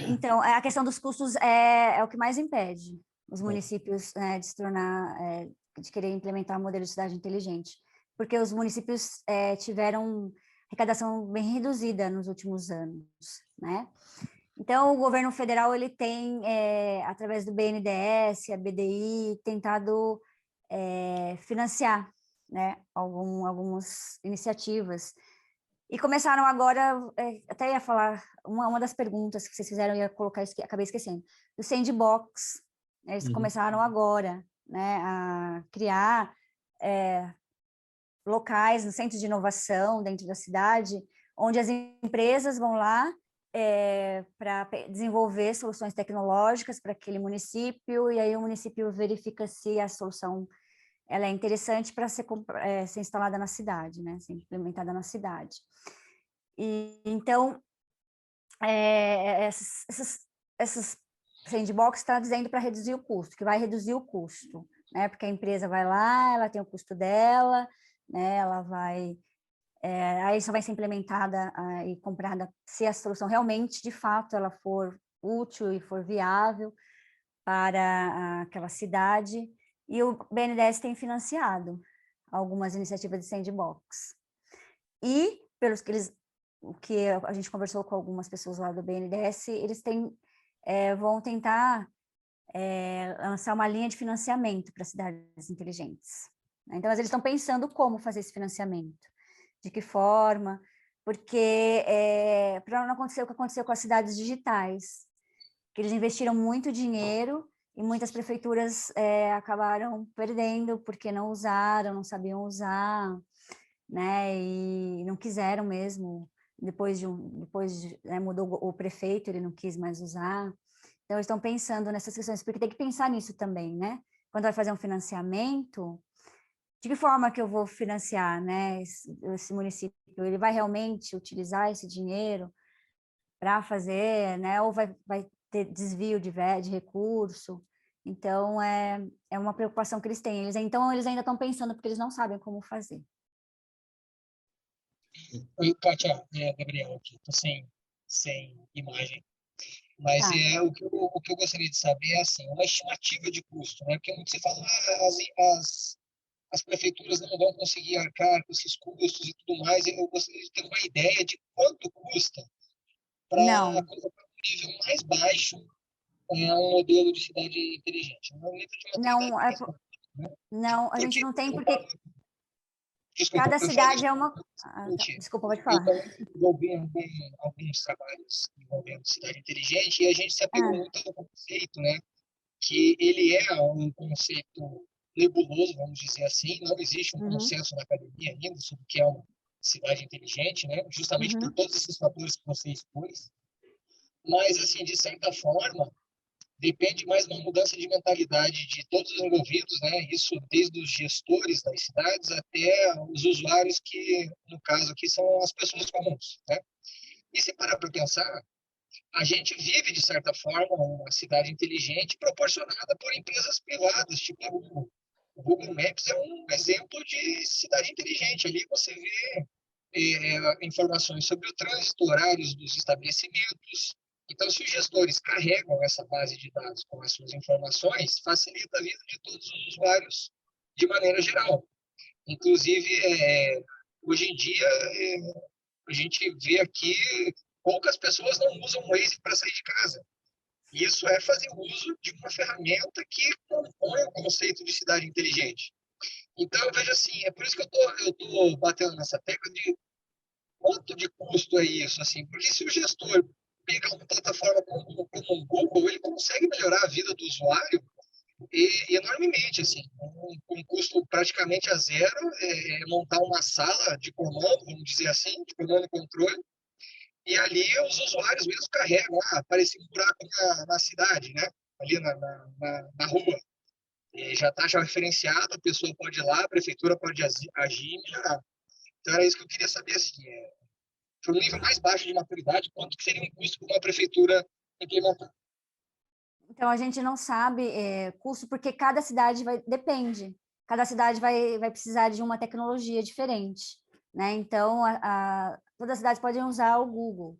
Então, a questão dos custos é o que mais impede os municípios de se tornar, de querer implementar o modelo de cidade inteligente, porque os municípios tiveram arrecadação bem reduzida nos últimos anos, né? Então, o governo federal ele tem, através do BNDES, a BDI, tentado financiar, né, algumas iniciativas. E começaram agora, até ia falar, uma das perguntas que vocês fizeram, eu ia colocar, acabei esquecendo, do Sandbox. Eles começaram agora, né, a criar locais no centro de inovação dentro da cidade, onde as empresas vão lá para desenvolver soluções tecnológicas para aquele município, e aí o município verifica se a solução ela é interessante para ser instalada na cidade, né, ser implementada na cidade. E então, essas sandbox está dizendo para reduzir o custo, que vai reduzir o custo, né, porque a empresa vai lá, ela tem o custo dela, né, ela vai... aí só vai ser implementada e comprada se a solução realmente, de fato, ela for útil e for viável para aquela cidade. E o BNDES tem financiado algumas iniciativas de sandbox. E, o que a gente conversou com algumas pessoas lá do BNDES, eles vão tentar lançar uma linha de financiamento para cidades inteligentes. Então, eles estão pensando como fazer esse financiamento. De que forma, porque para não acontecer o que aconteceu com as cidades digitais, que eles investiram muito dinheiro e muitas prefeituras acabaram perdendo porque não usaram, não sabiam usar, né, e não quiseram mesmo, depois mudou o prefeito, ele não quis mais usar. Então, eles estão pensando nessas questões, porque tem que pensar nisso também, né? Quando vai fazer um financiamento, de que forma que eu vou financiar, né, esse município? Ele vai realmente utilizar esse dinheiro para fazer, né, ou vai ter desvio de recurso? Então, é uma preocupação que eles têm. Então, eles ainda estão pensando, porque eles não sabem como fazer. Oi, Kátia, Gabriel aqui, estou sem imagem. Mas o que eu gostaria de saber é assim, uma estimativa de custo, né? Porque muito se fala, as prefeituras não vão conseguir arcar com esses custos e tudo mais. Eu gostaria de ter uma ideia de quanto custa para colocar um nível mais baixo um modelo de cidade inteligente. Não, a gente não tem, porque desculpa, cada cidade é uma... Desculpa, pode falar. Eu desenvolvi alguns trabalhos envolvendo cidade inteligente e a gente se apegou muito ao conceito, né? Que ele é um conceito nebuloso, vamos dizer assim, não existe um consenso na academia ainda sobre o que é uma cidade inteligente, né? Justamente por todos esses fatores que você expôs. Mas, assim, de certa forma, depende mais de uma mudança de mentalidade de todos os envolvidos, né? Isso desde os gestores das cidades até os usuários que, no caso aqui, são as pessoas comuns, né? E se parar para pensar, a gente vive, de certa forma, uma cidade inteligente proporcionada por empresas privadas, tipo o Google Maps é um exemplo de cidade inteligente. Ali você vê informações sobre o trânsito, horários dos estabelecimentos. Então, se os gestores carregam essa base de dados com as suas informações, facilita a vida de todos os usuários de maneira geral. Inclusive, hoje em dia, a gente vê aqui poucas pessoas não usam o Waze para sair de casa. Isso é fazer uso de uma ferramenta que compõe o conceito de cidade inteligente. Então, eu vejo assim, é por isso que eu tô batendo nessa tecla de quanto de custo é isso, assim, porque se o gestor pegar uma plataforma como o Google, ele consegue melhorar a vida do usuário enormemente, assim, com um custo praticamente a zero, montar uma sala de comando, vamos dizer assim, de comando e controle, e ali os usuários mesmo carregam, apareceu um buraco na cidade, né? Ali na rua. E já está referenciado, a pessoa pode ir lá, a prefeitura pode agir e melhorar. Então era isso que eu queria saber, assim, foi um nível mais baixo de maturidade, quanto que seria um custo para uma prefeitura implementar. Então, a gente não sabe custo, porque cada cidade depende. Cada cidade vai precisar de uma tecnologia diferente, né? Então, todas as cidades podem usar o Google,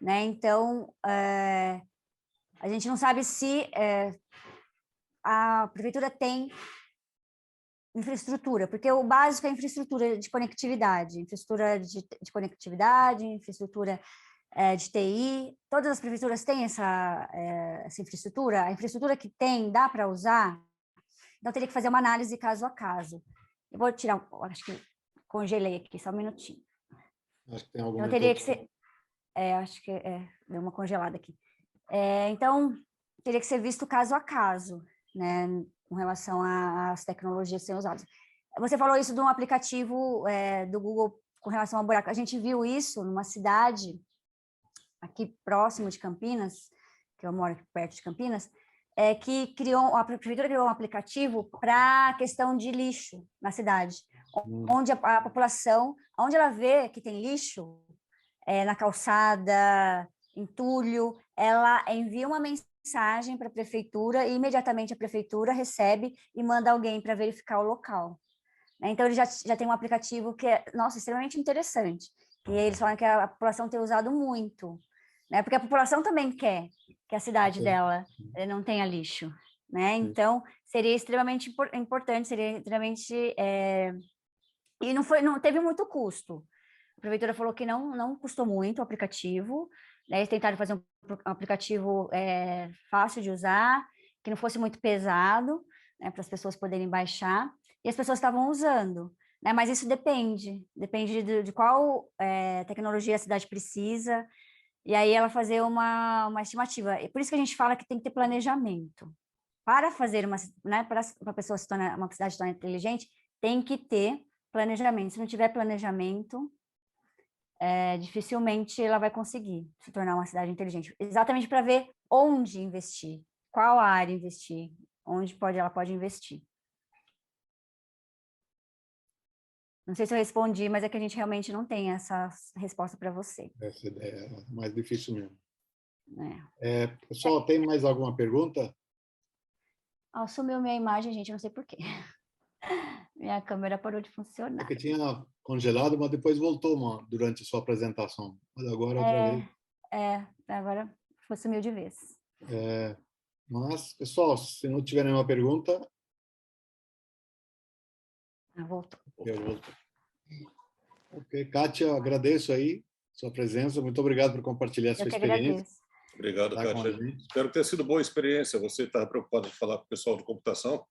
né? Então, a gente não sabe se a prefeitura tem infraestrutura, porque o básico é infraestrutura de conectividade, infraestrutura de TI. Todas as prefeituras têm essa infraestrutura. A infraestrutura que tem dá para usar, então teria que fazer uma análise caso a caso. Eu vou tirar, acho que congelei aqui, só um minutinho. Acho que tem alguma Então teria que ser, acho que deu uma congelada aqui. Então teria que ser visto caso a caso, né, com relação às tecnologias que são usadas. Você falou isso de um aplicativo do Google com relação ao buraco. A gente viu isso numa cidade aqui próximo de Campinas, que eu moro aqui perto de Campinas, que a prefeitura criou um aplicativo para a questão de lixo na cidade, onde a população, onde ela vê que tem lixo, na calçada, entulho, ela envia uma mensagem para a prefeitura e imediatamente a prefeitura recebe e manda alguém para verificar o local. Então, ele já tem um aplicativo que é, nossa, extremamente interessante. E eles falam que a população tem usado muito, né? Porque a população também quer que a cidade dela não tenha lixo, né? Então, seria extremamente importante, seria extremamente... E não teve muito custo. A prefeitura falou que não custou muito o aplicativo, né? Eles tentaram fazer um aplicativo fácil de usar, que não fosse muito pesado, né, para as pessoas poderem baixar, e as pessoas estavam usando, né? Mas isso depende de qual tecnologia a cidade precisa, e aí ela fazer uma estimativa. E por isso que a gente fala que tem que ter planejamento. Para fazer para a pessoa se tornar, uma cidade se tornar inteligente, tem que ter planejamento. Se não tiver planejamento, dificilmente ela vai conseguir se tornar uma cidade inteligente. Exatamente para ver onde investir, qual área investir, onde ela pode investir. Não sei se eu respondi, mas é que a gente realmente não tem essa resposta para você. Essa ideia é mais difícil mesmo. Pessoal, tem mais alguma pergunta? Sumiu minha imagem, gente, eu não sei por quê. Minha câmera parou de funcionar. É que tinha congelado, mas depois voltou durante a sua apresentação. Mas agora outra vez. Agora sumiu de vez. Mas, pessoal, se não tiver nenhuma pergunta... Voltou. Eu volto. Ok, Kátia, agradeço aí sua presença. Muito obrigado por compartilhar a sua experiência. Agradeço. Obrigado, Kátia. Espero ter sido boa experiência. Você estava preocupado de falar com o pessoal de computação,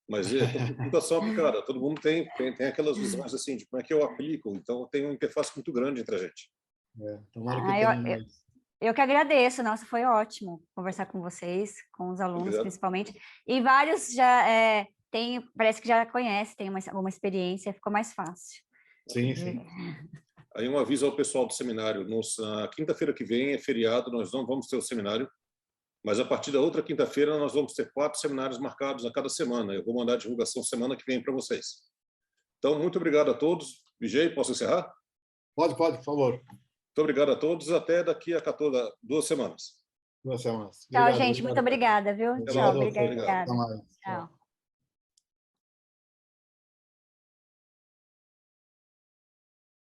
mas computação aplicada. Todo mundo tem aquelas visões assim de como é que eu aplico. Então, tem uma interface muito grande entre a gente. Tomara que tenha mais. Eu que agradeço. Nossa, foi ótimo conversar com vocês, com os alunos, principalmente. E vários já parece que já conhecem, tem alguma experiência, ficou mais fácil. Sim, sim. Aí um aviso ao pessoal do seminário. Na quinta-feira que vem é feriado, nós não vamos ter o seminário, mas a partir da outra quinta-feira nós vamos ter 4 seminários marcados a cada semana. Eu vou mandar a divulgação semana que vem para vocês. Então, muito obrigado a todos. Vijay, posso encerrar? Pode, por favor. Muito obrigado a todos. Até daqui a 2 semanas. 2 semanas. Tchau, gente. Muito obrigada, viu? Tchau, obrigada. Até mais. Tchau.